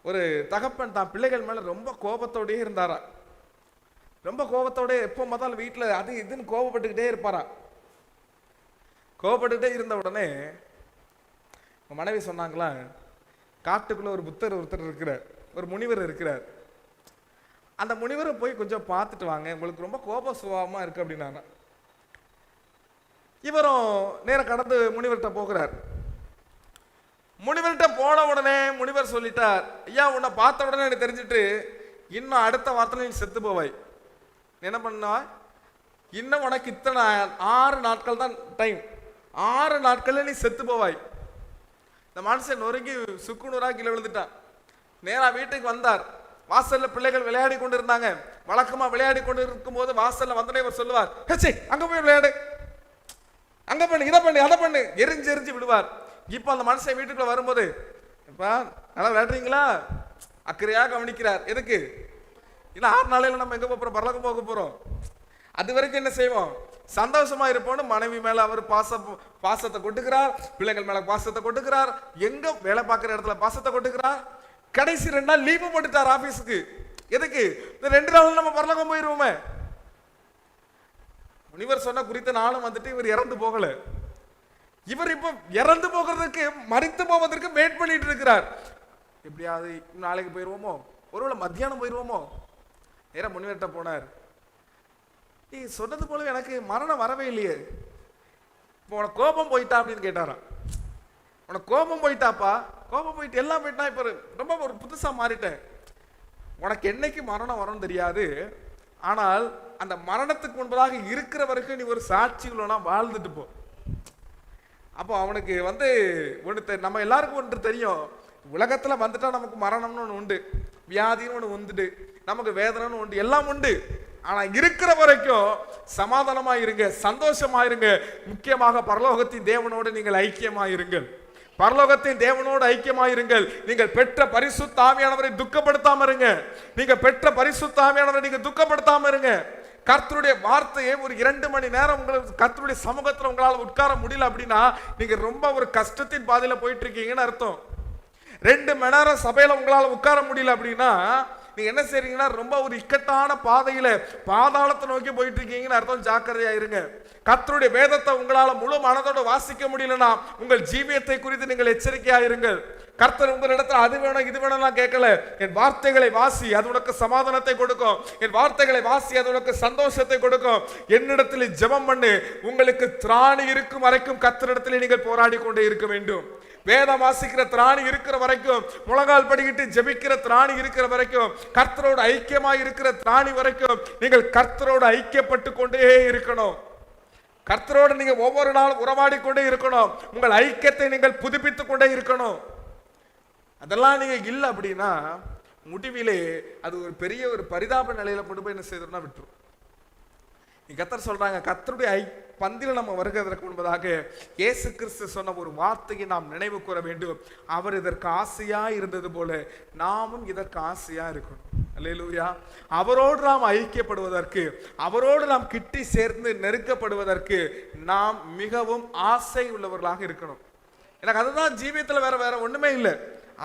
ஒரு தகப்பன் தான் பிள்ளைகள் மேல ரொம்ப கோபத்தோடயே இருந்தாரா, ரொம்ப கோபத்தோட எப்போ பார்த்தாலும் வீட்டில் அது இதுன்னு கோபப்பட்டுக்கிட்டே இருப்பாரா. கோபப்பட்டுக்கிட்டே இருந்த உடனே மனைவி சொன்னாங்களா, காட்டுக்குள்ள ஒரு புத்தர் ஒருத்தர் இருக்கிறார், ஒரு முனிவர் இருக்கிறார், அந்த முனிவரை போய் கொஞ்சம் பார்த்துட்டு வாங்க, உங்களுக்கு ரொம்ப கோப சுபாவமா இருக்கு அப்படின்னாங்க. இவரும் நேரம் கடந்து முனிவர்கிட்ட போகிறார். முனிவர்கிட்ட போன உடனே முனிவர் சொல்லிட்டார், ஐயா உன்னை பார்த்த உடனே எனக்கு தெரிஞ்சுட்டு இன்னும் அடுத்த வாரத்தில் நீ செத்து போவாய். என்ன பண்ணா, இன்னும் உனக்கு இத்தனை 6 நாட்கள் தான் டைம், 6 நாட்கள்ல நீ செத்து போவாய். இந்த மனுஷன் நொறுங்கி சுக்குநூறா கீழே விழுந்துட்டான். நேரா வீட்டுக்கு வந்தார். வாசல்ல பிள்ளைகள் விளையாடி கொண்டு இருந்தாங்க. வழக்கமா விளையாடி கொண்டு இருக்கும் போது வாசல்ல வந்தனே இவர் சொல்லுவார், ஹே அங்க போய் விளையாடு, அங்க பண்ணு, இதை பண்ணு, அதை பண்ணு, எரிஞ்சு எரிஞ்சு விடுவார். இப்ப அந்த மனுஷன் வீட்டுக்குள்ள வரும்போது, இப்ப நல்லா விளையாடுறீங்களா, அக்கறையா கவனிக்கிறார். எதுக்கு? இன்னும் 6 நாளையில நம்ம எங்க போறோம், பரலோகம் போக போறோம். அது வரைக்கும் என்ன செய்வோம், சந்தோஷமா இருப்போம்னு மனைவி மேல அவர் பாசத்தை கொட்டுக்கிறார், பிள்ளைகள் மேல பாசத்தை கொட்டுக்கிறார், எங்க வேலை பார்க்கிற இடத்துல பாசத்தை கொட்டுக்கிறார். கடைசி 2 நாள் லீவு போட்டுட்டார் ஆபீஸுக்கு. எதுக்கு? இந்த 2 நாள் நம்ம பரலோகம் போயிருவோமே. முனிவர் சொன்ன குறித்த நாளும் வந்துட்டு இவர் இறந்து போகல. இவர் இப்ப இறந்து போகிறதுக்கு, மரித்து போவதற்கு வெயிட் பண்ணிட்டு இருக்கிறார். எப்படியாவது நாளைக்கு போயிருவோமோ, ஒருவேளை மத்தியானம் போயிருவோமோ. நேரம் முனிவர்கிட்ட போனார். நீ சொன்னது போல எனக்கு மரணம் வரவே இல்லையே, இப்போ உனக்கு கோபம் போயிட்டா அப்படின்னு கேட்டாராம். உனக்கு கோபம் போயிட்டாப்பா? கோபம் போயிட்டு எல்லாம் போயிட்டா, இப்போ ரொம்ப ஒரு புதுசா மாறிட்டேன். உனக்கு என்னைக்கு மரணம் வரும்னு தெரியாது, ஆனால் அந்த மரணத்துக்கு முன்பதாக இருக்கிற வரைக்கும் நீ ஒரு சாட்சி உள்ளனா வாழ்ந்துட்டு போ. அப்போ அவனுக்கு ஒன்று நம்ம எல்லாருக்கும் ஒன்று தெரியும், உலகத்துல வந்துட்டா நமக்கு மரணம்னு ஒன்று உண்டு, வியாதின்னு ஒன்று வந்துட்டு, நமக்கு வேதனைன்னு உண்டு, எல்லாம் உண்டு. ஆனா இருக்கிற வரைக்கும் சமாதானமா இருங்க, சந்தோஷமா இருங்க. முக்கியமாக பரலோகத்தின் தேவனோடு நீங்கள் ஐக்கியமாயிருங்கள். பரலோகத்தின் தேவனோடு ஐக்கியமாயிருங்கள். நீங்கள் பெற்ற பரிசுத்த ஆவியானவரை துக்கப்படுத்தாம இருங்க. நீங்க பெற்ற பரிசுத்த ஆவியானவரை நீங்க துக்கப்படுத்தாம இருங்க. கர்த்தருடைய வார்த்தையை ஒரு 2 மணி நேரம் உங்களுக்கு கர்த்தருடைய சமூகத்துல உங்களால உட்கார முடியல அப்படின்னா நீங்க ரொம்ப ஒரு கஷ்டத்தின் பாதையில போயிட்டு இருக்கீங்கன்னு அர்த்தம். 2 மணி நேரம் சபையில உங்களால உட்கார முடியல அப்படின்னா நீங்க என்ன செய்றீங்கன்னா ரொம்ப ஒரு இக்கட்டான பாதையில பாதாளத்தை நோக்கி போயிட்டு இருக்கீங்கன்னு அர்த்தம். ஜாக்கிரதையா இருங்க. கர்த்தருடைய வேதத்தை உங்களால முழு மனதோட வாசிக்க முடியலன்னா உங்கள் ஜீவியத்தை குறித்து நீங்கள் எச்சரிக்கையா இருங்கள். கர்த்தர் உங்களிடத்துல அது வேணும் இது வேணும்லாம் கேட்கல. என் வார்த்தைகளை வாசி, அது உனக்கு சமாதானத்தை கொடுக்கும். என் வார்த்தைகளை வாசி, அது உனக்கு சந்தோஷத்தை கொடுக்கும். என்னிடத்தில் ஜெபம் பண்ணு, உங்களுக்கு திராணி இருக்கும் வரைக்கும் கர்த்தரிடத்தில் நீங்கள் போராடி கொண்டே இருக்க வேண்டும். வேதம் வாசிக்கிற திராணி இருக்கிற வரைக்கும், முழங்கால் படிக்கிட்டு ஜெபிக்கிற திராணி இருக்கிற வரைக்கும், கர்த்தரோடு ஐக்கியமாய் இருக்கிற திராணி வரைக்கும் நீங்கள் கர்த்தரோடு ஐக்கியப்பட்டு கொண்டே இருக்கணும். கர்த்தரோடு நீங்க ஒவ்வொரு நாளும் உறவாடி கொண்டே இருக்கணும். உங்கள் ஐக்கியத்தை நீங்கள் புதுப்பித்துக் கொண்டே இருக்கணும். அதெல்லாம் நீங்க இல்லை அப்படின்னா முடிவிலே அது ஒரு பெரிய ஒரு பரிதாப நிலையில கொண்டு போய் என்ன செய்யறதுன்னா விட்டுரும். கர்த்தர் சொல்றாங்க, கர்த்தருடைய பந்தில நம்ம வருகிறதற்கு முன்பதாக இயேசு கிறிஸ்து சொன்ன ஒரு வார்த்தையை நாம் நினைவு கூற வேண்டும். அவர் இதற்கு ஆசையா இருந்தது போல நாமும் இதற்கு ஆசையா இருக்கணும். அல்லேலூயா. அவரோடு நாம் ஐக்கியப்படுவதற்கு, அவரோடு நாம் கிட்டி சேர்ந்து நெருக்கப்படுவதற்கு நாம் மிகவும் ஆசை உள்ளவர்களாக இருக்கணும். எனக்கு அதுதான் ஜீவியத்தில் வேற ஒண்ணுமே இல்லை.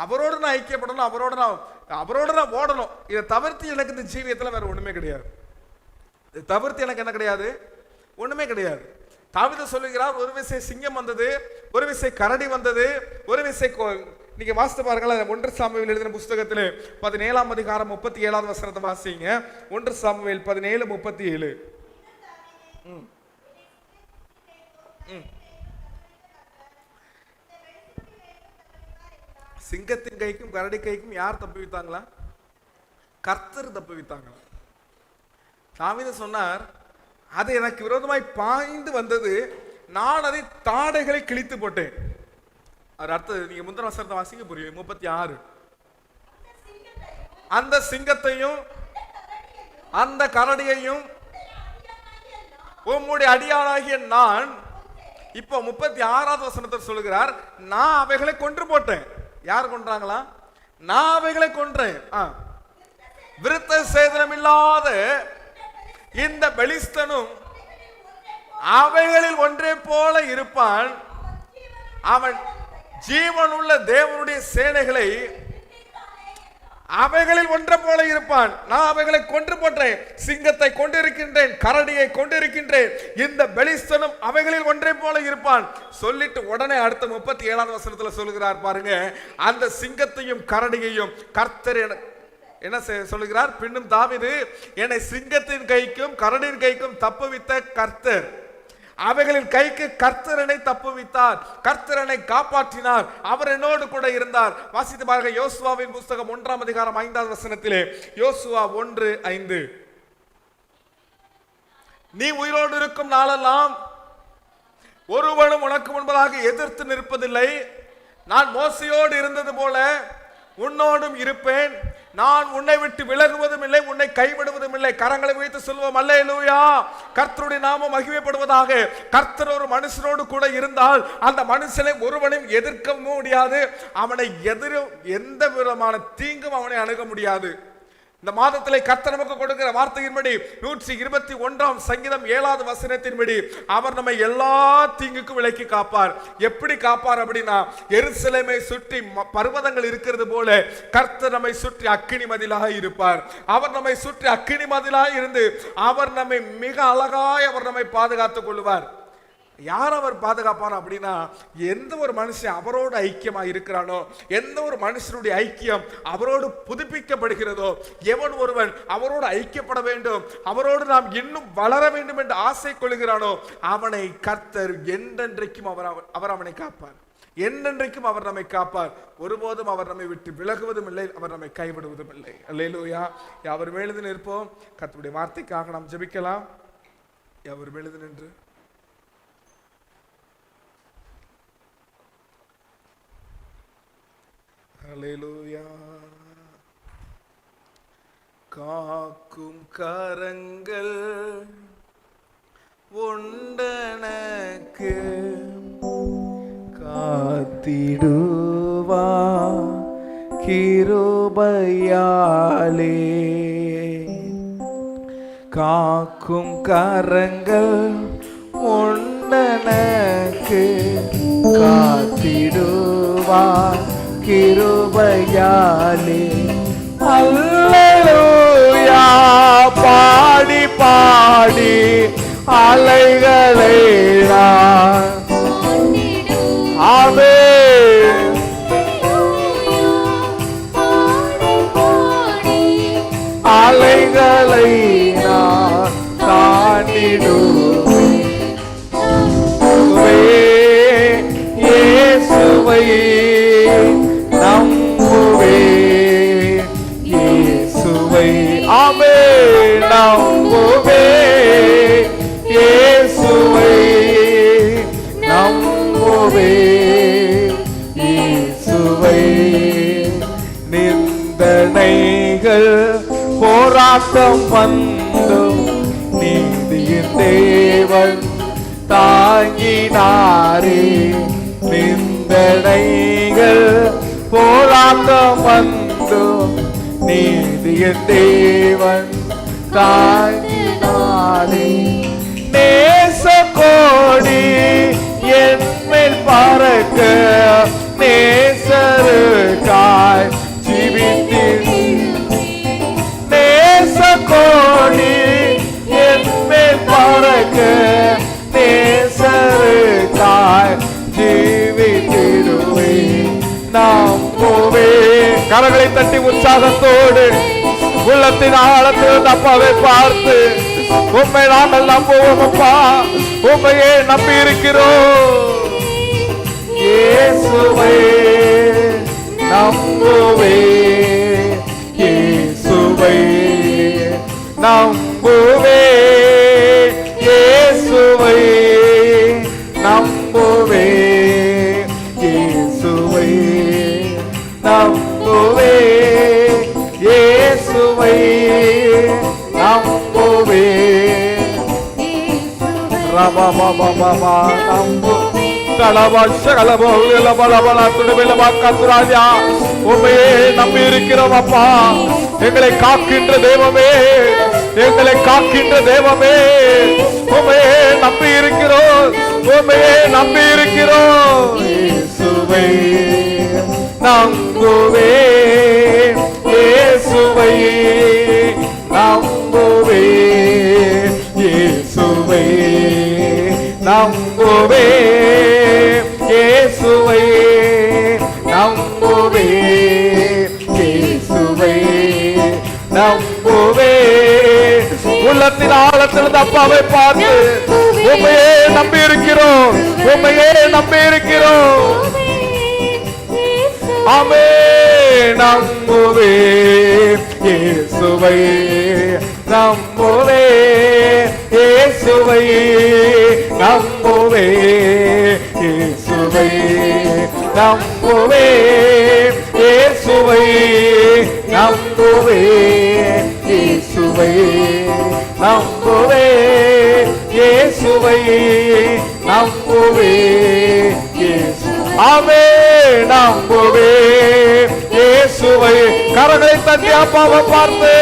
அவரோடு நான் ஐக்கியப்படணும், அவரோடு நான் ஓடணும். இதை தவிர்த்து எனக்கு இந்த ஜீவியத்தில் வேற ஒண்ணுமே கிடையாது. இதை தவிர்த்து எனக்கு என்ன கிடையாது, ஒண்ணுமே கிடையாது. தாவீது சொல்லுகிறார், ஒரு விசை சிங்கம் வந்தது, ஒரு விசை கரடி வந்தது, ஒரு விசை நீங்க வாசித்து பாருங்களேன். 1 சாமுவேல் எழுதின புஸ்தகத்திலே 17ஆம் அதிகாரம் 37வது வசனத்தை வாசிங்க. 1 சாமுவேல் 17:37. சிங்கத்தின் கைக்கும் கரடி கைக்கும் யார் தப்புவித்தாங்களா? கர்த்தர் தப்புவித்தாங்களா? தாவீது சொன்னார், அது எனக்கு விரோதமாய் பாய்ந்து வந்தது, நான் அதை தாடைகளை கிழித்து போட்டேன். அது அடுத்து நீங்க முந்தின வசனத்தை வாசிங்க, புரியும். 36. அந்த சிங்கத்தையும் அந்த கரடியையும் உம்முடைய அடியாளாகிய நான், இப்போ 36வது வசனத்தை சொல்லுகிறார், நான் அவைகளை கொன்று போட்டேன். யார் கொன்றாங்களா? நான் அவைகளை கொன்றேன். விருத்த சேதனம் இல்லாத இந்த பெலிஸ்தனும் அவைகளில் ஒன்றே போல இருப்பான். அவன் ஜீவனுள்ள தேவனுடைய சேனைகளை அவைகளில் ஒன்றை போல இருப்பான். நான் அவைகளை கொன்று போட்டேன். சிங்கத்தை கொண்டிருக்கின்றேன், கரடியை கொண்டிருக்கின்றேன், இந்த பெலிஸ்தனும் அவைகளில் ஒன்றை போல இருப்பான் சொல்லிட்டு உடனே அடுத்த 37வது வசனத்துல சொல்லுகிறார் பாருங்க, அந்த சிங்கத்தையும் கரடியையும் கர்த்தர் என்ன சொல்லுகிறார்? பின்னும் தாவீது, என்னை சிங்கத்தின் கைக்கும் கரடியின் கைக்கும் தப்புவித்த கர்த்தர், அவைகளின் கைக்கு கர்த்தர் என்னை தப்புவித்தார், கர்த்தர் என்னை காப்பாற்றினார், அவர் என்னோடு கூட இருந்தார். வாசித்து பாருங்க, யோசுவாவின் புஸ்தகம் 1ஆம் அதிகாரம் 5வது வசனத்திலே, யோசுவா 1:5. நீ உயிரோடு இருக்கும் நாளெல்லாம் ஒருவனும் உனக்கு முன்பதாக எதிர்த்து நிற்பதில்லை. நான் மோசையோடு இருந்தது போல உன்னோடும் இருப்பேன். நான் உன்னை விட்டு விலகுவதும் இல்லை, உன்னை கைவிடுவதும் இல்லை. கரங்களை வைத்து சொல்வோம், அல்லேலூயா. கர்த்தருடைய நாமம் மகிமைப்படுவதாக. கர்த்தர் ஒரு மனுஷனோடு கூட இருந்தால் அந்த மனுஷனை ஒருவனையும் எதிர்க்க முடியாது. அவனை எந்த விதமான தீங்கும் அவனை அணுக முடியாது. இந்த மாதத்திலே கர்த்தர் நமக்கு கொடுக்கிற வார்த்தையின்படி 121ஆம் சங்கீதம் 7வது வசனத்தின்படி அவர் நம்மை எல்லா தீங்குக்கும் விலக்கி காப்பார். எப்படி காப்பார் அப்படின்னா, எருசலேமை சுற்றி பர்வதங்கள் இருக்கிறது போல கர்த்தர் நம்மை சுற்றி அக்கினி மதிலாக இருப்பார். அவர் நம்மை சுற்றி அக்கினி மதிலாக இருந்து அவர் நம்மை மிக அழகாய் அவர் நம்மை பாதுகாத்துக் கொள்வார். யார் அவர் பாதுகாப்பார் அப்படின்னா, எந்த ஒரு மனுஷன் அவரோடு ஐக்கியமா இருக்கிறானோ, எந்த ஒரு மனுஷனுடைய ஐக்கியம் அவரோடு புதுப்பிக்கப்படுகிறதோ, எவன் ஒருவன் அவரோடு ஐக்கியப்பட வேண்டும், அவரோடு நாம் இன்னும் வளர வேண்டும் என்று ஆசை கொள்கிறானோ, அவனை கர்த்தர் என்றென்றைக்கும் அவர் அவனை காப்பார். என்றென்றைக்கும் அவர் நம்மை காப்பார். ஒருபோதும் அவர் நம்மை விட்டு விலகுவதும் இல்லை, அவர் நம்மை கைவிடுவதும் இல்லை. அல்லேலூயா. அவர் எழுதி நிற்போம். கர்த்தருடைய வார்த்தைக்காக நாம் ஜெபிக்கலாம். அவர் எழுதி நின்று அல்லேலூயா. காக்கும் கரங்கள் உண்டனக்கு காத்திடுவா கிருபையாலே. காக்கும் கரங்கள் உண்டனக்கு காத்திடுவா கிருபையாலே. அல்லேலூயா. பாடி பாடி அலைகளை நான் ஆமென். அலைகளை நான் தாண்டிடுவேன். இயேசுவை நம்புவேன். இயேசுவை ஆமென் நம்புவேன். இயேசுவை நம்புவேன். இயேசுவை. நிந்தனைகள் போராட்டம் வந்தும் நீதியின் தேவன் தாங்கினாரே. நிந்தனைகள் போராட்டம் வந்தும் நீதியின் தேவன் தாங்கினாரே. நேச கோடி என் மேல் பறக்க நேசருக்காய் ஜீவித்தீர். நேச கோடி என் மேல் பறக்க நேசருக்காய் ஜீவித்திடுவேன். நம்புவேன். கரங்களை தட்டி உற்சாகத்தோடு உள்ளத்தின் ஆழத்தில் அப்பாவை பார்த்து, உம்மை நாங்கள் நம்புவோம் அப்பா, உம்மையே நம்பி இருக்கிறோம். இயேசுவை நம்புவேன். இயேசுவை நம்புவேன். இயேசுவை நம்புவேன். இயேசுவை நம்புவேன். இயேசுவை நம்புவேன். ரபபபபபா நம்பு உண்மையே நம்பி இருக்கிறோம் அப்பா. எங்களை காக்கின்ற தெய்வமே, எங்களை காக்கின்ற தெய்வமே, உண்மையே நம்பி இருக்கிறோம். உண்மையே நம்பி இருக்கிறோம். இயேசுவை நம்புவேன். இயேசுவை நம்புவேன். இயேசுவை நம்புவேன். இயேசுவை நம்புவேன். இயேசுவை நம்புவேன். உள்ளத்தின் ஆழத்தில் அப்பாவை பார்த்து உண்மையே நம்பி இருக்கிறோம். உண்மையே நம்பி இருக்கிறோம். ஆமென். நம்புவேன். இயேசுவை நம்புவேன். இயேசுவை நம்புவேன். இயேசுவை நம்புவேன். இயேசுவை நம்புவேன். இயேசுவை நம்புவேன். இயேசுவை நம்புவேன். ஆமென். நம்புவேன். இயேசுவை. கரங்களை தட்டி அப்பாவை பார்த்து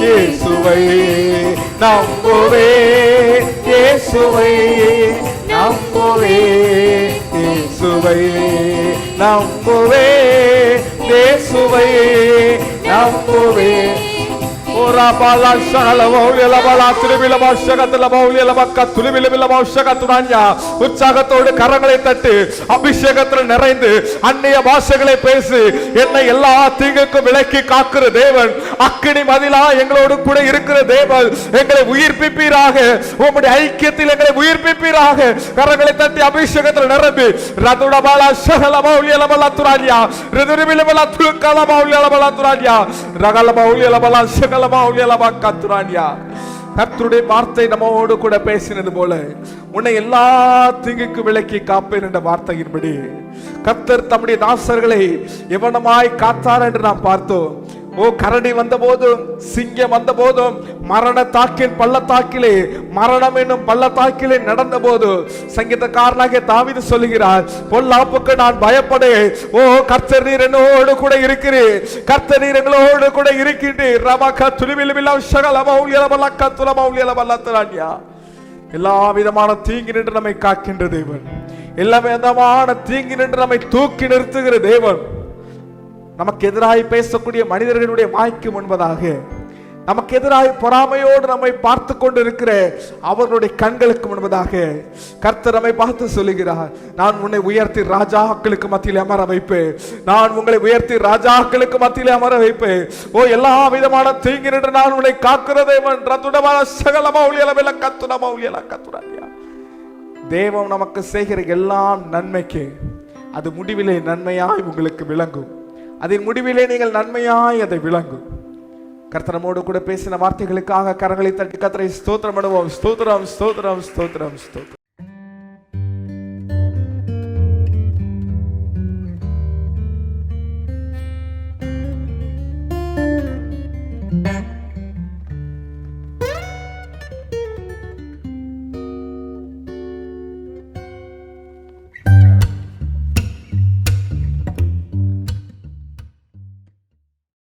இயேசுவை நம்புவேன். இயேசுவை நம்புவேன். இயேசுவை நம்புவேன். இயேசுவை நம்புவேன். ஓ Orabala shagala bauliala bala திருவில பாஷகத்துல பவுலியல பக்க துளிவில பாஷகத்துறான்யா. உற்சாகத்தோடு கரங்களை தட்டு அபிஷேகத்தில் நிறைந்து அந்நிய பாஷைகளை பேசு. என்னை எல்லா தீங்குக்கும் விலக்கி காக்கிற தேவன், அக்கினி மதிலா எங்களோடு கூட இருக்கிற தேவன், எங்களை உயிர்ப்பிப்பீராக, உம்முடைய ஐக்கியத்தில் எங்களை உயிர்ப்பிப்பீராக. கரங்களை தட்டி அபிஷேகத்தில் நிரம்பி ரதுட பாலா ஷகல பவுலியல பல துறான்யா. ரிதுரிவில பல துக்கல பவுலியல பல துறான்யா. ரகல பவுலியல பல ஷகல பவுலியல பக்க துறான்யா. கர்த்தருடைய வார்த்தை நம்மோடு கூட பேசினது போல உன்னை எல்லா தீங்குக்கு விலக்கி காப்பேன் என்ற வார்த்தையின்படி கர்த்தர் தம்முடைய தாசர்களை எவனமாய் காத்தார் என்று நாம் பார்த்தோம். ஓ, கரடி வந்த போதும் சிங்கம் வந்த போதும் மரண தாக்கில் பள்ளத்தாக்கிலே மரணம் என்னும் பள்ளத்தாக்கிலே நடந்த போது சங்கீதக்காரனாகிய தாவீது சொல்லுகிறார், பொல்லாப்புக்கு நான் பயப்படேன். ஓ கர்த்தர் நீர் என்னோடு கூட இருக்கிறீர், கர்த்தர் நீர் எங்களோடு கூட இருக்கின்றீர். ரமக துலிவிலுமில்லா ஷகலமௌலியல பலக்க துலமௌலியல பலத்தரான்யா. எல்லா விதமான தீங்கி நின்று நம்மை காக்கின்ற தேவன், எல்லா விதமான தீங்கி நின்று நம்மை தூக்கி நிறுத்துகிற தேவன், நமக்கு எதிராய் பேசக்கூடிய மனிதர்களுடைய வாய்க்கு முன்பதாக நமக்கு எதிராய் பொறாமையோடு நம்மை பார்த்து கொண்டு இருக்கிற அவர்களுடைய கண்களுக்கு முன்பதாக கர்த்தர் நம்மை பார்த்து சொல்லுகிறார், நான் உன்னை உயர்த்தி ராஜாக்களுக்கு மத்தியில் அமர வைப்பேன், நான் உங்களை உயர்த்தி ராஜாக்களுக்கு மத்தியில் அமர வைப்பேன். ஓ, எல்லா விதமான தீங்கி நின்று நான் உன்னை காக்கிற தேவன். தேவன் நமக்கு செய்கிற எல்லா நன்மைக்கு அது முடிவிலே நன்மையாய் உங்களுக்கு விளங்கும். அதன் முடிவிலே நீங்கள் நன்மையாய் அதை விளங்கும். கர்த்தனமோடு கூட பேசின வார்த்தைகளுக்காக கரங்களை தட்டி கர்த்தரை ஸ்தோத்திரம் பண்ணுவோம். ஸ்தோத்திரம், ஸ்தோத்திரம், ஸ்தோத்திரம், ஸ்தோத்திரம்.